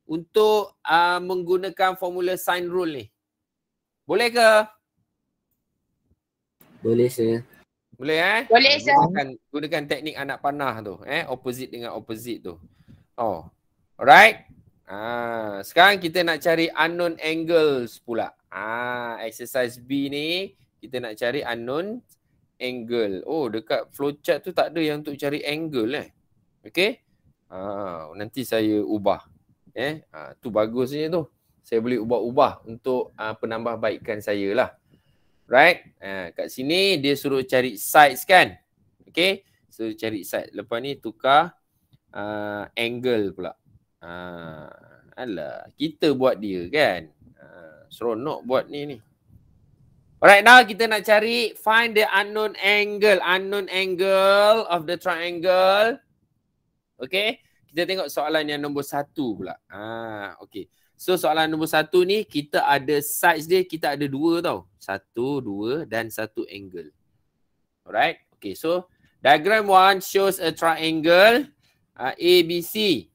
Untuk menggunakan formula sine rule ni. Boleh ke? Boleh sir. Boleh Boleh, sir. Gunakan teknik anak panah tu. Opposite dengan opposite tu. Oh. Alright. Sekarang kita nak cari unknown angles pula. Exercise B ni kita nak cari unknown angle. Oh, dekat flowchart tu tak ada yang untuk cari angle Okay. Nanti saya ubah. Tu bagusnya tu. Saya boleh ubah-ubah untuk penambahbaikan saya lah. Right. Kat sini dia suruh cari sides kan. Okay. Suruh cari side. Lepas ni tukar angle pula. Alah, kita buat dia kan. Seronok buat ni. Alright, now kita nak cari find the unknown angle. Unknown angle of the triangle. Okay. Kita tengok soalan yang nombor 1 pula. Okay. So soalan nombor 1 ni kita ada sides dia, kita ada 2 tau. 1, 2 dan 1 angle. Alright. Okay, so diagram 1 shows a triangle ABC.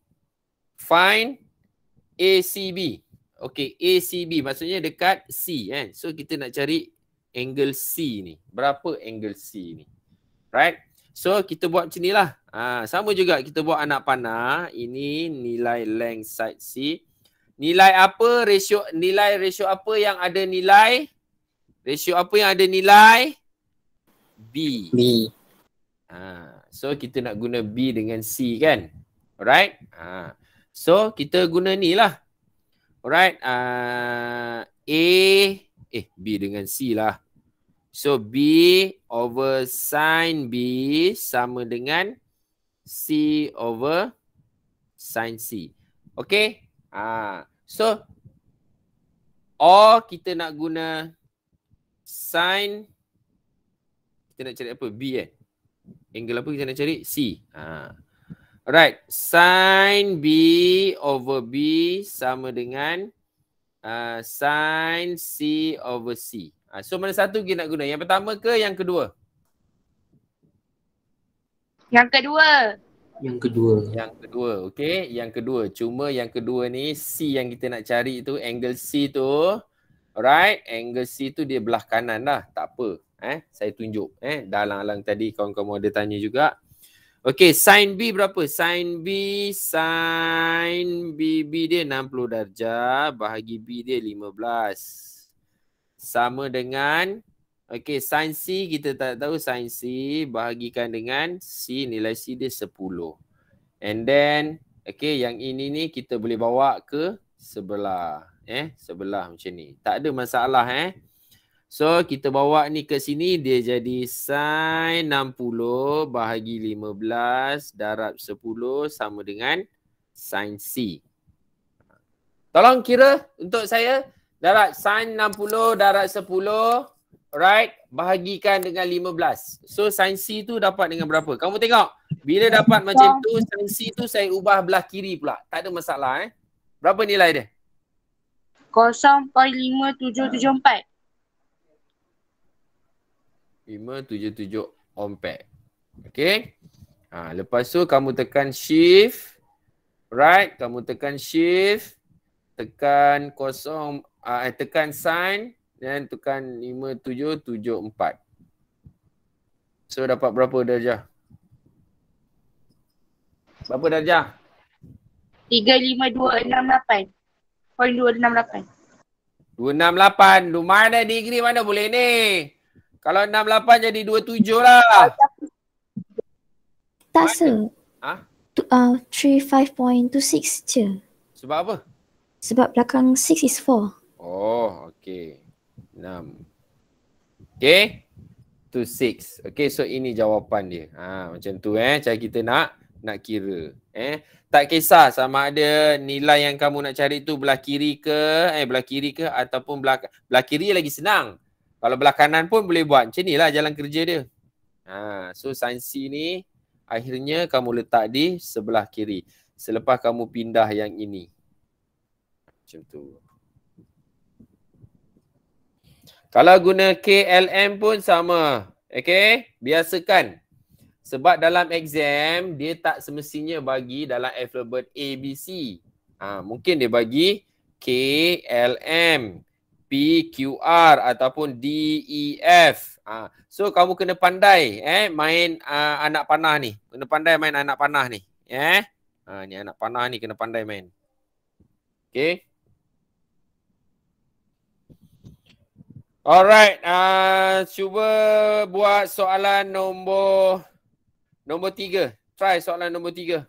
Find ACB. Okay, ACB maksudnya dekat C kan. So kita nak cari angle C ni. Berapa angle C ni? Right. So kita buat macam ni lah. Sama juga kita buat anak panah. Ini nilai length side C. Nilai apa? Nilai ratio apa yang ada nilai? Ratio apa yang ada nilai? B. So kita nak guna B dengan C kan? Alright. So kita guna ni lah. Alright. B dengan C lah. So B over sin B sama dengan C over sin C. Okay. So or kita nak guna sin, kita nak cari apa? B angle apa kita nak cari? C. Alright, sin B over B sama dengan sin C over C. So mana satu kita nak guna? Yang pertama ke yang kedua? Yang kedua. Yang kedua, okey. Yang kedua. Cuma yang kedua ni C yang kita nak cari tu, angle C tu. Alright, angle C tu dia belah kanan lah. Tak apa. Saya tunjuk. Dah alang-alang tadi kawan-kawan ada tanya juga. Okey, sin B berapa? Sin B dia 60 darjah. Bahagi B dia 15. Sama dengan, okey, sin C kita tak tahu. Sin C bahagikan dengan C, nilai C dia 10. And then, okey, yang ini ni kita boleh bawa ke sebelah. Sebelah macam ni. Tak ada masalah So kita bawa ni ke sini, dia jadi sin 60 bahagi 15 darab 10 sama dengan sin C. Tolong kira untuk saya. Darab sin 60 darab 10, right, bahagikan dengan 15. So sin C tu dapat dengan berapa? Kamu tengok. Bila dapat macam tu, sin C tu saya ubah belah kiri pula. Tak ada masalah Berapa nilai dia? 0.5774. 577 ampere. Okay. Lepas tu kamu tekan shift. Right. Kamu tekan shift. Tekan tekan sin. Dan tekan 5774. So dapat berapa darjah? Berapa darjah? 35268. 0.268. 268. Mana degree mana boleh ni? Kalau 68 jadi 27 lah. Tak se. 35.26 je. Sebab apa? Sebab belakang 6 is 4. Oh, okey. 6. Okey. To 6. Okey, so ini jawapan dia. Macam tu cara kita nak kira. Tak kisah sama ada nilai yang kamu nak cari tu belah kiri ke ataupun belah kiri lagi senang. Kalau belah kanan pun boleh buat. Macam ni lah jalan kerja dia. So sin C ni akhirnya kamu letak di sebelah kiri. Selepas kamu pindah yang ini. Macam tu. Kalau guna KLM pun sama. Okay. Biasakan. Sebab dalam exam, dia tak semestinya bagi dalam alphabet A, B, C. Mungkin dia bagi KLM. P, Q, R ataupun D, E, F. So kamu kena pandai main anak panah ni. Kena pandai main anak panah ni. Ni anak panah ni kena pandai main. Okay. Alright, cuba buat soalan nombor 3. Try soalan nombor 3.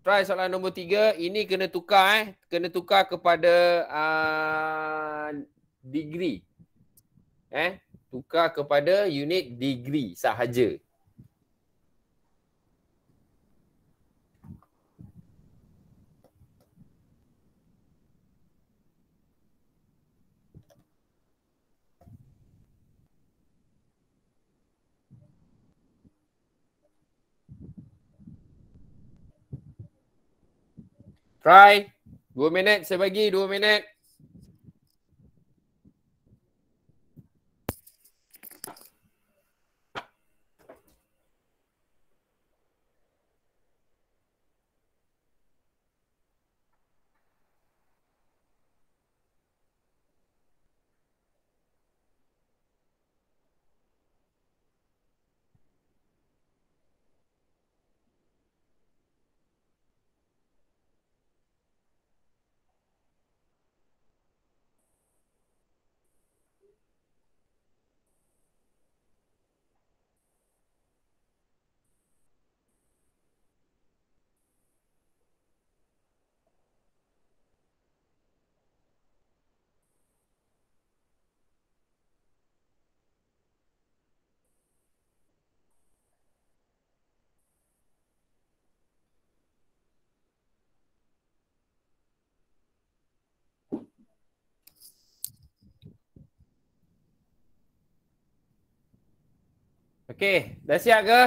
Try soalan nombor 3. Ini kena tukar kena tukar kepada degree. Tukar kepada unit degree sahaja. Try. 2 minit. Saya bagi 2 minit. Okey, dah siap ke?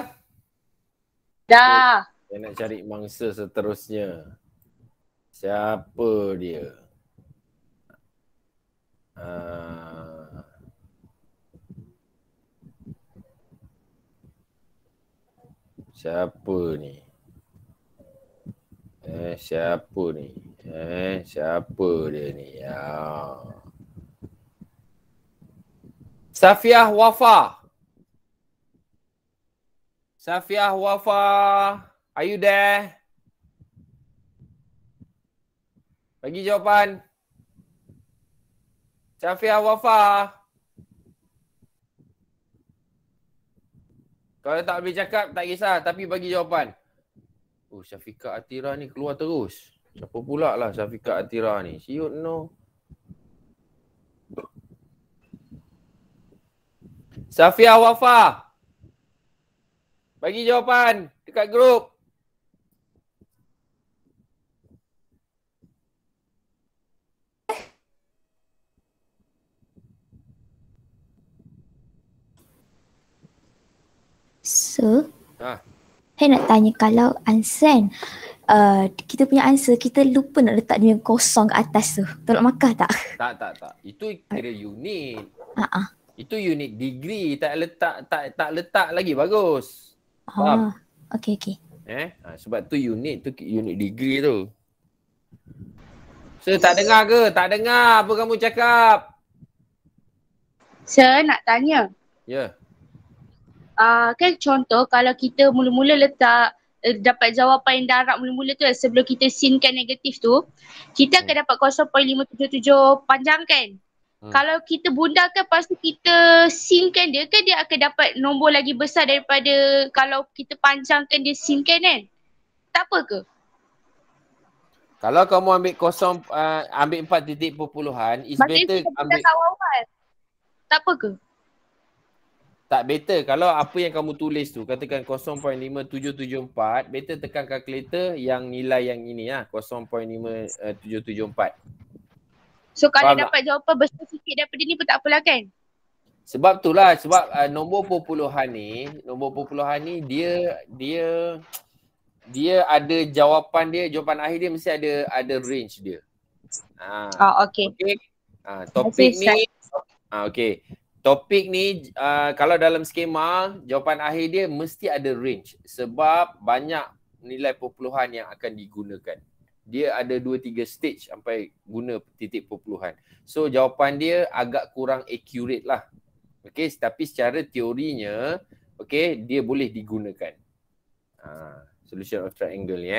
Dah. Saya nak cari mangsa seterusnya. Siapa dia? Siapa ni? Siapa ni? Siapa dia ni? Safiah Wafa. Safiah Wafa, are you there? Bagi jawapan. Safiah Wafa. Kalau tak boleh cakap, tak kisah. Tapi bagi jawapan. Oh, Syafiqah Atira ni keluar terus. Siapa pula lah Syafiqah Atira ni? Siut no. Safiah Wafa. Bagi jawapan dekat grup. So, saya nak tanya kalau answer kan, kita punya answer kita lupa nak letak dia kosong ke atas tu. Tolak markah tak? Tak. Itu kira unit. Itu unit degree, tak letak lagi bagus. Faham? Okey. Sebab tu unit degree tu. So tak dengar ke? Tak dengar apa kamu cakap? Sir nak tanya. Ya. Kan contoh kalau kita mula-mula letak dapat jawapan yang darab mula-mula tu sebelum kita sinkan negatif tu, kita akan dapat 0.577 panjang kan? Kalau kita bundakan lepas tu kita sinkan dia kan, dia akan dapat nombor lagi besar daripada kalau kita panjangkan dia sinkan kan? Tak apa ke? Kalau kamu ambil ambil 4 titik perpuluhan, is better ambil awal-awal. Tak apa ke? Tak better. Kalau apa yang kamu tulis tu, katakan 0.5774, better tekan kalkulator yang nilai yang ini lah, 0.5774. So kalau dapat jawapan besar sikit daripada ni pun tak apalah kan? Sebab itulah, sebab nombor perpuluhan ni dia ada jawapan dia, jawapan akhir dia mesti ada range dia. Okey. Topik ni okey. Topik ni kalau dalam skema jawapan akhir dia mesti ada range sebab banyak nilai perpuluhan yang akan digunakan. dia ada 2-3 stage sampai guna titik perpuluhan. So jawapan dia agak kurang accurate lah. Okay, tapi secara teorinya, okay, dia boleh digunakan. Solution of triangle ni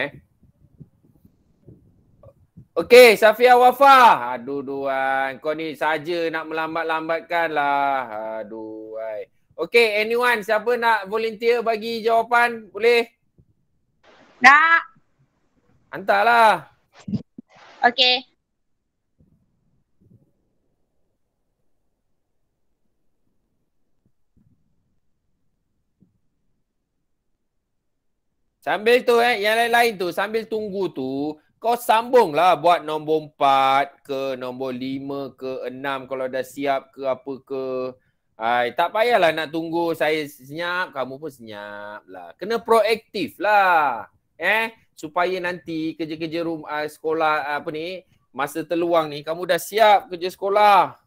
Okay, Safia Wafa. Aduh Duan, kau ni saja nak melambat-lambatkan lah. Aduh. Okay, anyone, siapa nak volunteer bagi jawapan? Boleh? Nak. Hantarlah. Okay. Sambil tu yang lain-lain tu, sambil tunggu tu, kau sambunglah buat nombor 4 ke, nombor 5 ke, 6 kalau dah siap ke apa ke. Tak payahlah nak tunggu saya senyap, kamu pun senyap lah. Kena proaktif lah. Supaya nanti kerja-kerja sekolah apa ni, masa terluang ni kamu dah siap kerja sekolah.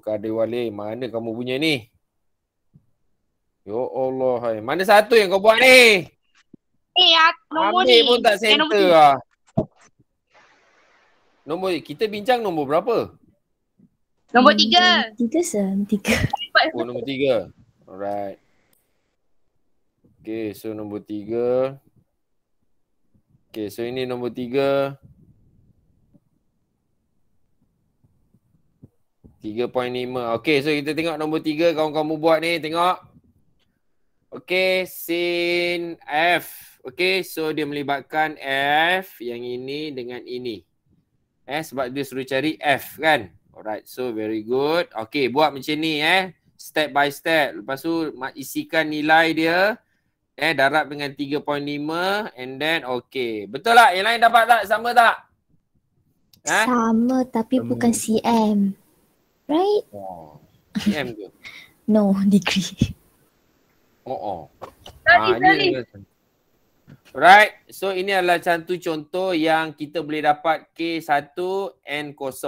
Kadir Wali, mana kamu punya ni? Ya Allah, mana satu yang kau buat ni? Nombor Ambil ni. pun tak center lah. Nombor, kita bincang nombor berapa? Nombor 3. 3. Oh, nombor 3. Alright. Okay, so nombor 3. Okay, so ini nombor 3. 3.5. Okay, so kita tengok nombor 3 kamu buat ni, tengok. Okay, sin F. Okay, so dia melibatkan F yang ini dengan ini. Sebab dia suruh cari F kan. Alright, so very good. Okay, buat macam ni step by step. Lepas tu isikan nilai dia. Darab dengan 3.5 and then okay. Betul tak? Yang lain dapat tak? Sama tak? Sama tapi bukan cm. Right? cm ke? No, degree. Sorry. Right, so ini adalah satu contoh yang kita boleh dapat K1 N0.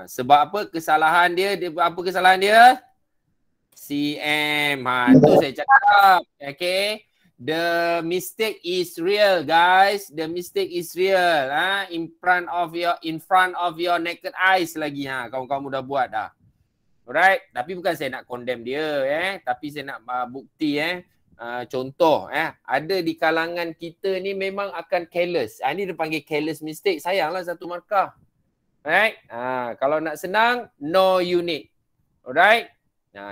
Sebab apa kesalahan dia? Apa kesalahan dia? CM. Itu saya cakap. Okay. The mistake is real, guys. The mistake is real. In front of your naked eyes lagi. Kamu dah buat dah. Alright. Tapi bukan saya nak condemn dia. Tapi saya nak bukti. Contoh. Ada di kalangan kita ni memang akan careless. Ini dia panggil careless mistake. Sayanglah satu markah. Alright. Kalau nak senang, no unit. Alright.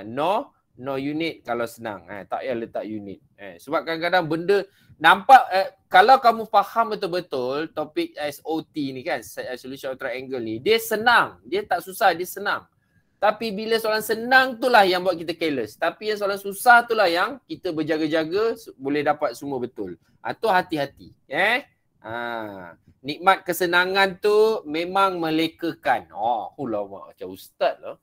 No unit kalau senang. Tak payah letak unit. Sebab kadang-kadang benda nampak kalau kamu faham betul-betul topik SOT ni kan, solution of triangle ni, dia senang. Dia tak susah, dia senang. Tapi bila soalan senang itulah yang buat kita careless. Tapi yang soalan susah itulah yang kita berjaga-jaga boleh dapat semua betul. Tu hati-hati. Nikmat kesenangan tu memang melekakan. Lama macam ustaz lah.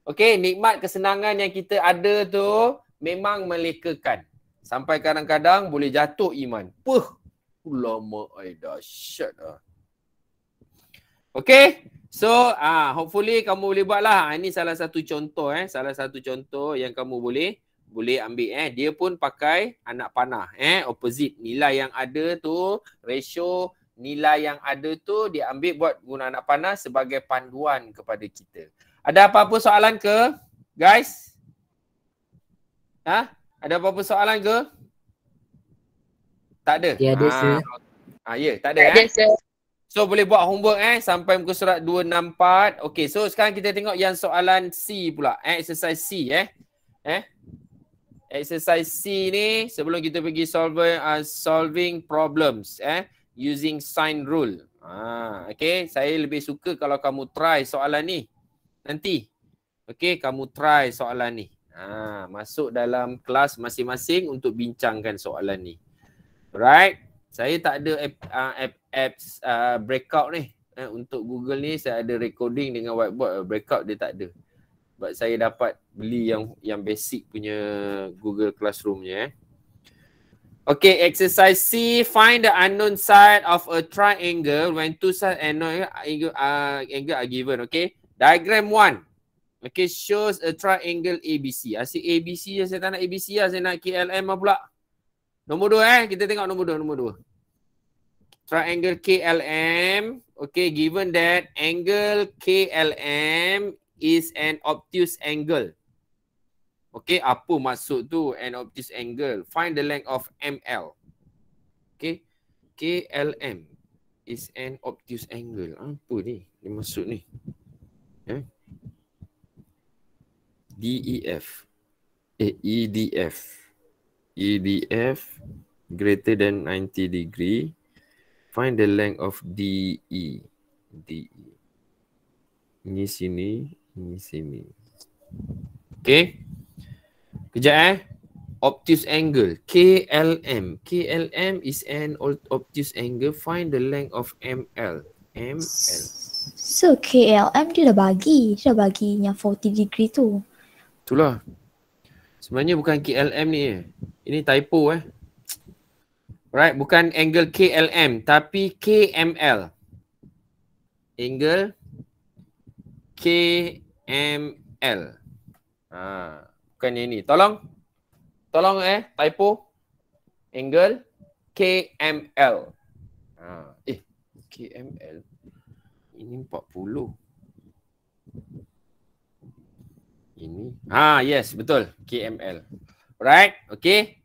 Okey, nikmat kesenangan yang kita ada tu memang melekakan. Sampai kadang-kadang boleh jatuh iman. Lama dahsyat lah. Okey. So, hopefully kamu boleh buat lah. Ini salah satu contoh. Salah satu contoh yang kamu boleh ambil. Dia pun pakai anak panah. Opposite. Nilai yang ada tu, ratio nilai yang ada tu, dia ambil buat guna anak panah sebagai panduan kepada kita. Ada apa-apa soalan ke, guys? Ada apa-apa soalan ke? Tak ada? Ya, ada, sir. Tak ada, So boleh buat homework sampai muka surat 264. Okey, so sekarang kita tengok yang soalan C pula. Exercise C Exercise C ni sebelum kita pergi solving problems using sign rule. Okey, saya lebih suka kalau kamu try soalan ni nanti. Okey, kamu try soalan ni. Masuk dalam kelas masing-masing untuk bincangkan soalan ni. Alright. Saya tak ada apps breakout ni. Untuk Google ni saya ada recording dengan whiteboard. Breakout dia tak ada. Sebab saya dapat beli yang basic punya Google Classroom je. Okay, exercise C. Find the unknown side of a triangle when two sides angle are given. Okay. Diagram 1. Okay, shows a triangle ABC. Asyik ABC je, saya tak nak ABC lah. Saya nak KLM lah pula. Nombor 2 kita tengok nombor 2. Triangle KLM. Okay, given that angle KLM is an obtuse angle. Okay, apa maksud tu an obtuse angle? Find the length of ML. Okay, KLM is an obtuse angle. Apa ni? Dia maksud ni. DEF. EDF. EDF greater than 90 degree. Find the length of DE. DE. Ini sini, ini sini. Okay. Kejap obtuse angle. KLM. KLM is an obtuse angle. Find the length of ML. ML. So KLM dia dah bagi. Dia dah bagi yang 40 degree tu. Itulah. Sebenarnya bukan KLM ni. Ini typo Right, bukan angle KLM tapi KML. Angle KML. Bukan yang ni. Tolong typo. Angle KML. KML. Ini 40. Ini. Yes, betul. KML. Right, okay.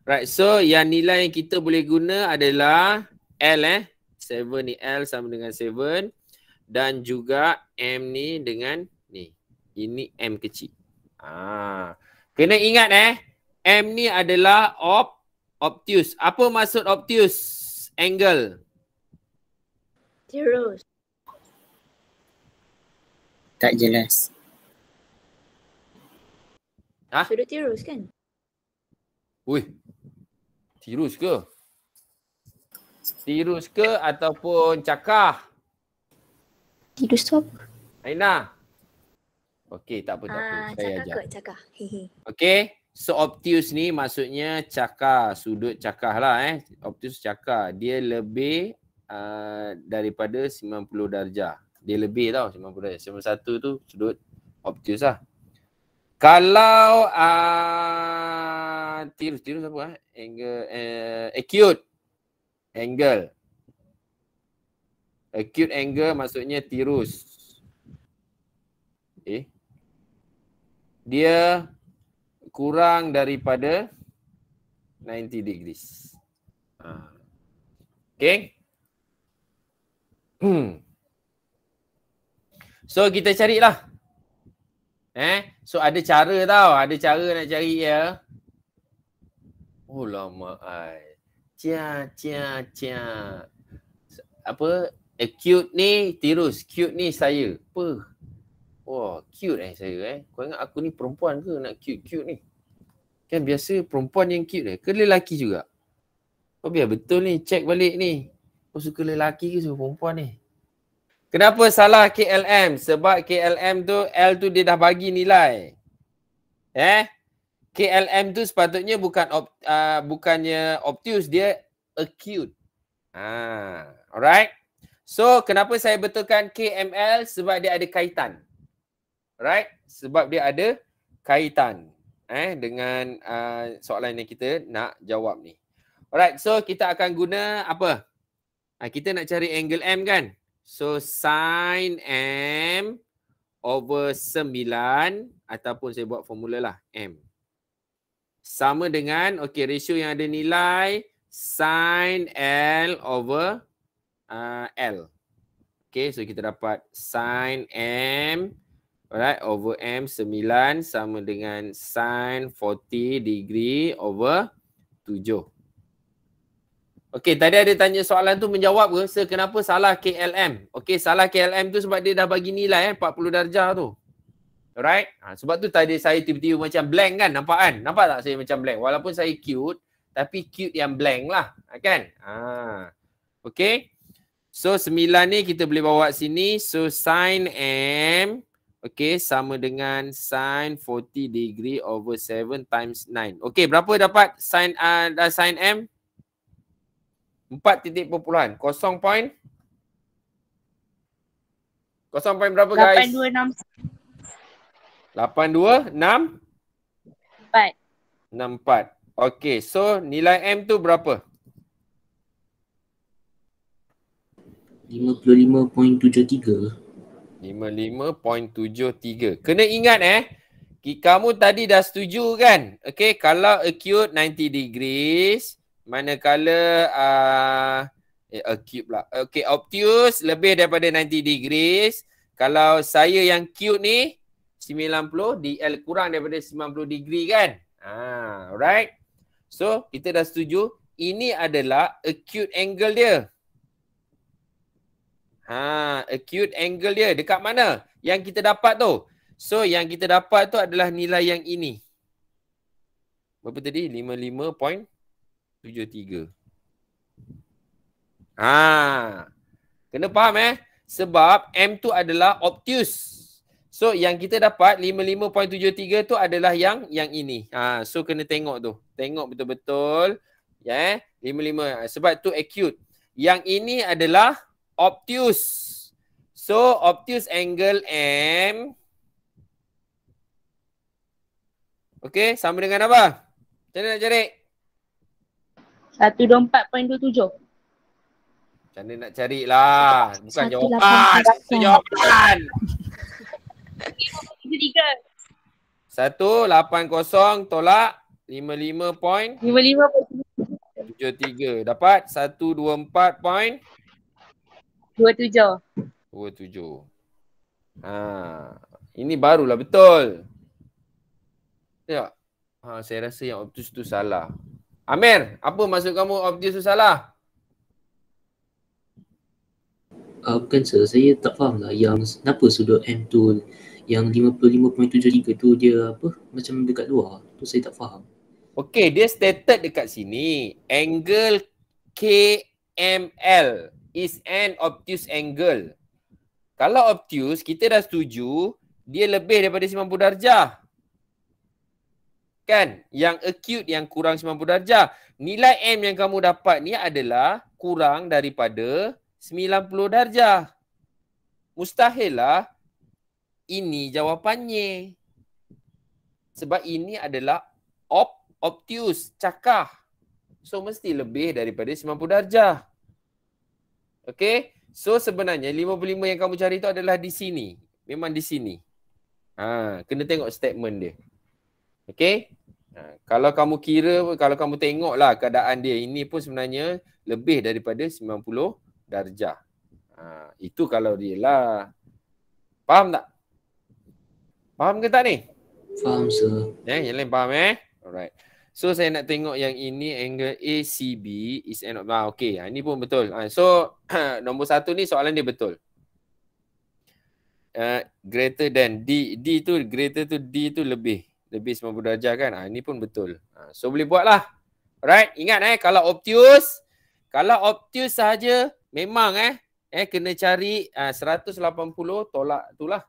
Right, so yang nilai yang kita boleh guna adalah L 7 ni L sama dengan 7 dan juga M ni dengan ni. Ini M kecil. Kena ingat M ni adalah obtuse. Apa maksud obtuse angle? Tirus. Tak jelas. Sudut tirus kan? Tirus ke? Tirus ke ataupun cakar? Tirus tu apa? Aina. Okey, tak apa. Saya ajar. Cakar. Okey, so obtuse ni maksudnya cakar, sudut cakar lah Obtuse cakar. Dia lebih daripada 90 darjah. Dia lebih tau 90 darjah. 91 tu sudut obtuse lah. Kalau tirus apa angle acute angle maksudnya tirus. Dia kurang daripada 90 degrees. Okay. So kita carilah. So ada cara tau. Ada cara nak cari ya. Oh lama ai. Apa? Acute ni tirus. Cute ni saya. Apa? Wah, cute saya Kau ingat aku ni perempuan ke nak cute ni? Kan biasa perempuan yang cute ke lelaki juga? Kau biar betul ni. Check balik ni. Kau suka lelaki ke suka perempuan ni? Kenapa salah KLM? Sebab KLM tu, L tu dia dah bagi nilai. KLM tu sepatutnya bukannya obtuse, dia acute. Alright. So, kenapa saya betulkan KML? Sebab dia ada kaitan. Alright. Sebab dia ada kaitan dengan soalan yang kita nak jawab ni. Alright. So, kita akan guna apa? Kita nak cari angle M kan? So sin M over 9 ataupun saya buat formula lah M. Sama dengan ratio yang ada nilai sin L over L. Okay, so kita dapat sin M over M 9 sama dengan sin 40 degree over 7. Okey, tadi ada tanya soalan tu menjawab ke? Kenapa salah KLM? Okey, salah KLM tu sebab dia dah bagi nilai 40 darjah tu. Alright? Sebab tu tadi saya tiba-tiba macam blank kan? Nampak kan? Nampak tak saya macam blank? Walaupun saya cute, tapi cute yang blank lah. Kan? Okey. So, 9 ni kita boleh bawa sini. So, sin M, okey, sama dengan sin 40 degree over 7 times 9. Okey, berapa dapat sin M? 4 titik perpuluhan. 0 point berapa guys? 826. 826? 4. 64. Okay, so nilai M tu berapa? 55.73. 55.73. Kena ingat kamu tadi dah setuju kan? Okay, kalau acute 90 degrees, manakala acute pula. Okay, obtuse lebih daripada 90 degrees. Kalau saya yang acute ni 90, DL kurang daripada 90 degree kan? Alright. So, kita dah setuju. Ini adalah acute angle dia. Acute angle dia. Dekat mana? Yang kita dapat tu. So, yang kita dapat tu adalah nilai yang ini. Berapa tadi? 55.73. Kena faham Sebab M tu adalah obtuse. So yang kita dapat 55.73 tu adalah yang ini. So kena tengok tu. Tengok betul-betul. 55. Sebab tu acute. Yang ini adalah obtuse. So obtuse angle M. Okay, sama dengan apa? Macam mana nak cari? 124.27. Macam mana nak carilah? Bukan jawapan. Itu jawapan. 180 tolak 55.73. Dapat 124.27. Ini barulah betul. Ya. Saya rasa yang obtuse tu salah. Amir, apa maksud kamu obtuse tu salah? Bukan sir, saya tak faham lah yang kenapa sudut M tu yang 55.73 tu dia apa macam dekat luar. Tu saya tak faham. Okey, dia stated dekat sini. Angle KML is an obtuse angle. Kalau obtuse, kita dah setuju dia lebih daripada 90 darjah. Kan? Yang acute yang kurang 90 darjah. Nilai M yang kamu dapat ni adalah kurang daripada 90 darjah. Mustahil lah ini jawapannya. Sebab ini adalah obtuse, cakah. So mesti lebih daripada 90 darjah. Okay. So sebenarnya 55 yang kamu cari tu adalah di sini. Memang di sini. Kena tengok statement dia. Okay. Kalau kamu kalau kamu tengoklah keadaan dia, ini pun sebenarnya lebih daripada 90 darjah. Itu kalau dia lah. Faham tak? Faham ke tak ni? Faham sir. Yang lain faham Alright. So saya nak tengok yang ini angle ACB is an okay. Ini pun betul. So nombor 1 ni soalan dia betul. Greater than D tu greater tu D tu lebih 90 darjah kan. Ini pun betul. So boleh buat lah. Alright. Ingat kalau obtuse sahaja memang kena cari 180 tolak tu lah.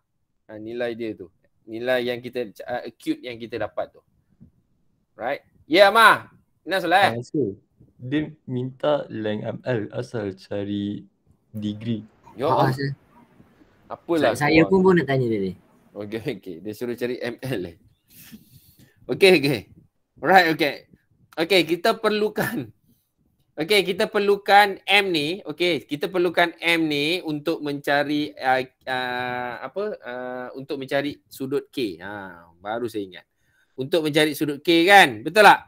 Nilai dia tu. Nilai yang kita acute yang kita dapat tu. Right? Ya, Ma. Ina solat. Dia minta length ML asal cari degree. Yo. Apalah. Saya pun nak tanya dia ni. Okay. Dia suruh cari ML. Okay. Alright, okay, kita perlukan M ni. Okay, kita perlukan M ni untuk mencari untuk mencari sudut K. Baru saya ingat. Untuk mencari sudut K kan? Betul tak?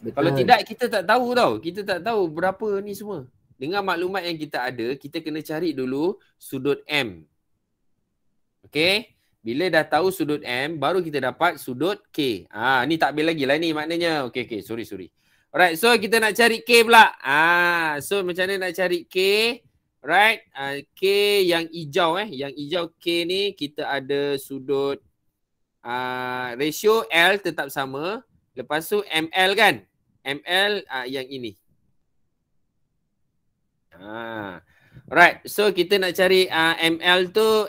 Betul. Kalau tidak kita tak tahu tau. Kita tak tahu berapa ni semua. Dengan maklumat yang kita ada, kita kena cari dulu sudut M. Okay? Bila dah tahu sudut M, baru kita dapat sudut K. Ni tak habis lagi lah ni maknanya. Okay. Sorry. Alright, so kita nak cari K pula. So macam mana nak cari K? Right? K yang hijau Yang hijau K ni kita ada sudut ratio L tetap sama. Lepas tu ML kan? ML yang ini. Alright, so kita nak cari ML tu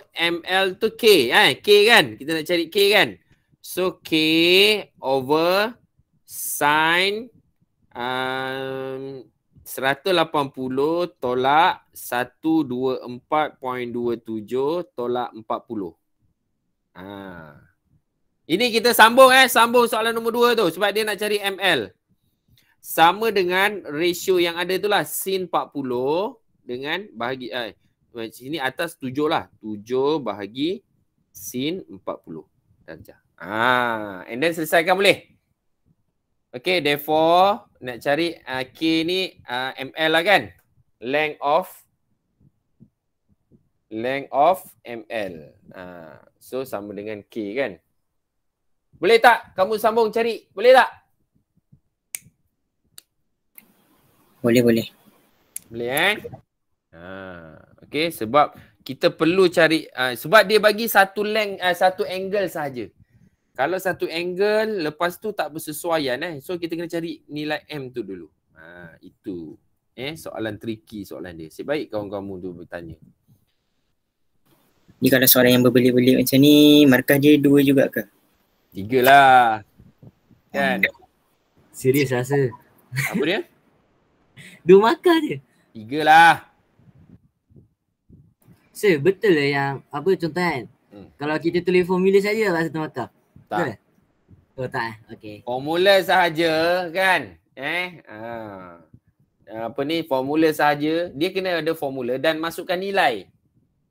K. K kan? Kita nak cari K kan? So K over sin 180 tolak 124.27 tolak 40. Ini kita sambung sambung soalan nombor 2 tu sebab dia nak cari ML. Sama dengan ratio yang ada itulah sin 40 dengan bahagi sini atas 7 lah. 7 bahagi sin 40 darjah. And then selesaikan boleh. Okay, therefore nak cari K ni ML lah kan. Length of ML. So sama dengan K kan. Boleh tak kamu sambung cari? Boleh tak? Boleh. Boleh okay, sebab kita perlu cari sebab dia bagi satu length satu angle sahaja. Kalau satu angle lepas tu tak bersesuaian so kita kena cari nilai M tu dulu. Itu soalan tricky soalan dia. Sebaik kawan-kamu tu bertanya. Ni kalau soalan yang berbelit-belit macam ni, markah dia 2 juga ke? 3 lah. Kan? Serius rasa. Apa dia? 2 markah je. 3 lah. Sir, betul lah yang apa contoh kan? Kalau kita tulis formula saja dapat 1 markah. Tak. Betul? Oh tak okey. Formula sahaja kan? Apa ni? Formula sahaja. Dia kena ada formula dan masukkan nilai.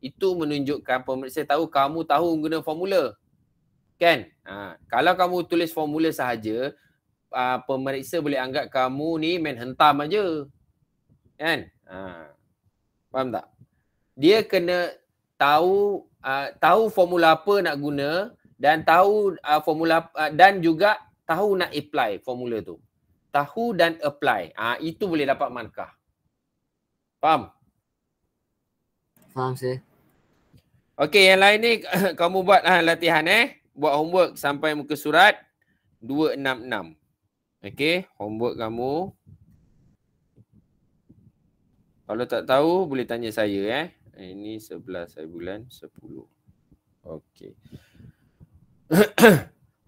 Itu menunjukkan pemeriksa tahu kamu tahu guna formula. Kan? Kalau kamu tulis formula sahaja, pemeriksa boleh anggap kamu ni main hentam aja. Kan? Faham tak? Dia kena tahu formula apa nak guna dan tahu formula dan juga tahu nak apply formula tu. Tahu dan apply. Itu boleh dapat markah. Faham? Faham sir. Okey, yang lain ni kamu buat latihan buat homework sampai muka surat 266. Okey, homework kamu. Kalau tak tahu boleh tanya saya Ini 11 hari bulan 10. Okey.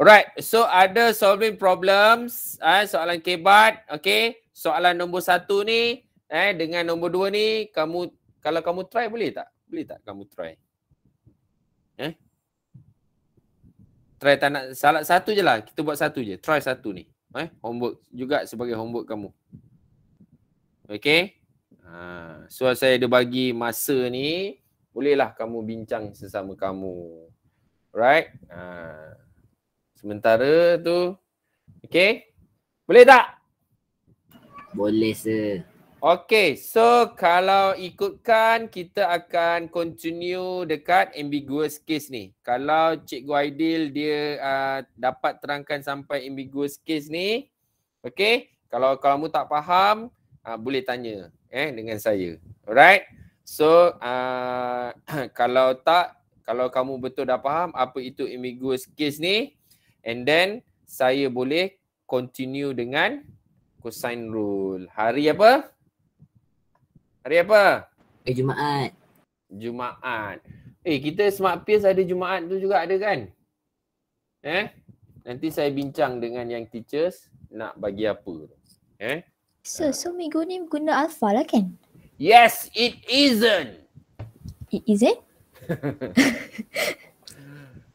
Alright, so ada solving problems soalan kebat. Okey, soalan nombor 1 ni dengan nombor 2 ni kamu kalau kamu try boleh tak? Boleh tak kamu try? Try tak nak salah satu je lah. Kita buat satu je. Try satu ni. Homework juga sebagai homework kamu. Okay. So saya ada bagi masa ni. Bolehlah kamu bincang sesama kamu. Right. Sementara tu. Okay. Boleh tak? Boleh sir. Okay, so kalau ikutkan kita akan continue dekat ambiguous case ni. Kalau Cikgu Aidil dia dapat terangkan sampai ambiguous case ni, okay, kalau kamu tak faham, boleh tanya dengan saya. Alright, so kalau kamu betul dah faham apa itu ambiguous case ni, and then saya boleh continue dengan cosine rule. Hari apa? Hari apa? Jumaat. Jumaat. Kita Smart Peers ada Jumaat tu juga ada kan? Nanti saya bincang dengan yang teachers nak bagi apa. So minggu ni guna alpha lah kan? Yes, it isn't. It isn't?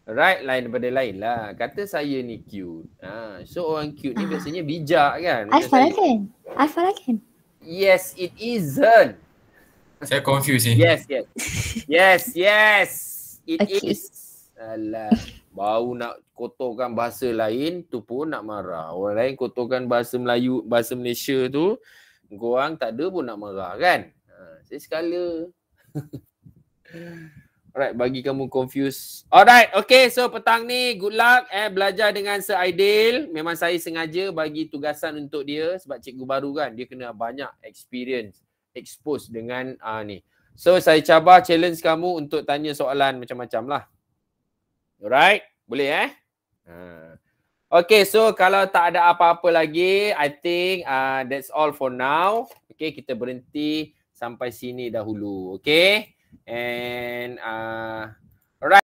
Right, lain daripada lain lah. Kata saya ni cute. So orang cute ni biasanya bijak kan? Alpha lah kan? Alpha lah kan? Yes, it isn't. Saya confused ni. Yes. It Okay. is. Alah, baru nak kotorkan bahasa lain tu pun nak marah. Orang lain kotorkan bahasa Melayu, bahasa Malaysia tu, korang tak ada pun nak marah kan? Saya sekala. Alright, bagi kamu confused. Alright, okay. So petang ni good luck belajar dengan Sir Aidil. Memang saya sengaja bagi tugasan untuk dia sebab cikgu baru kan. Dia kena banyak experience, expose dengan ni. So saya cabar challenge kamu untuk tanya soalan macam-macam lah. Alright, boleh Okay, so kalau tak ada apa-apa lagi, I think that's all for now. Okay, kita berhenti sampai sini dahulu. Okay. And alright.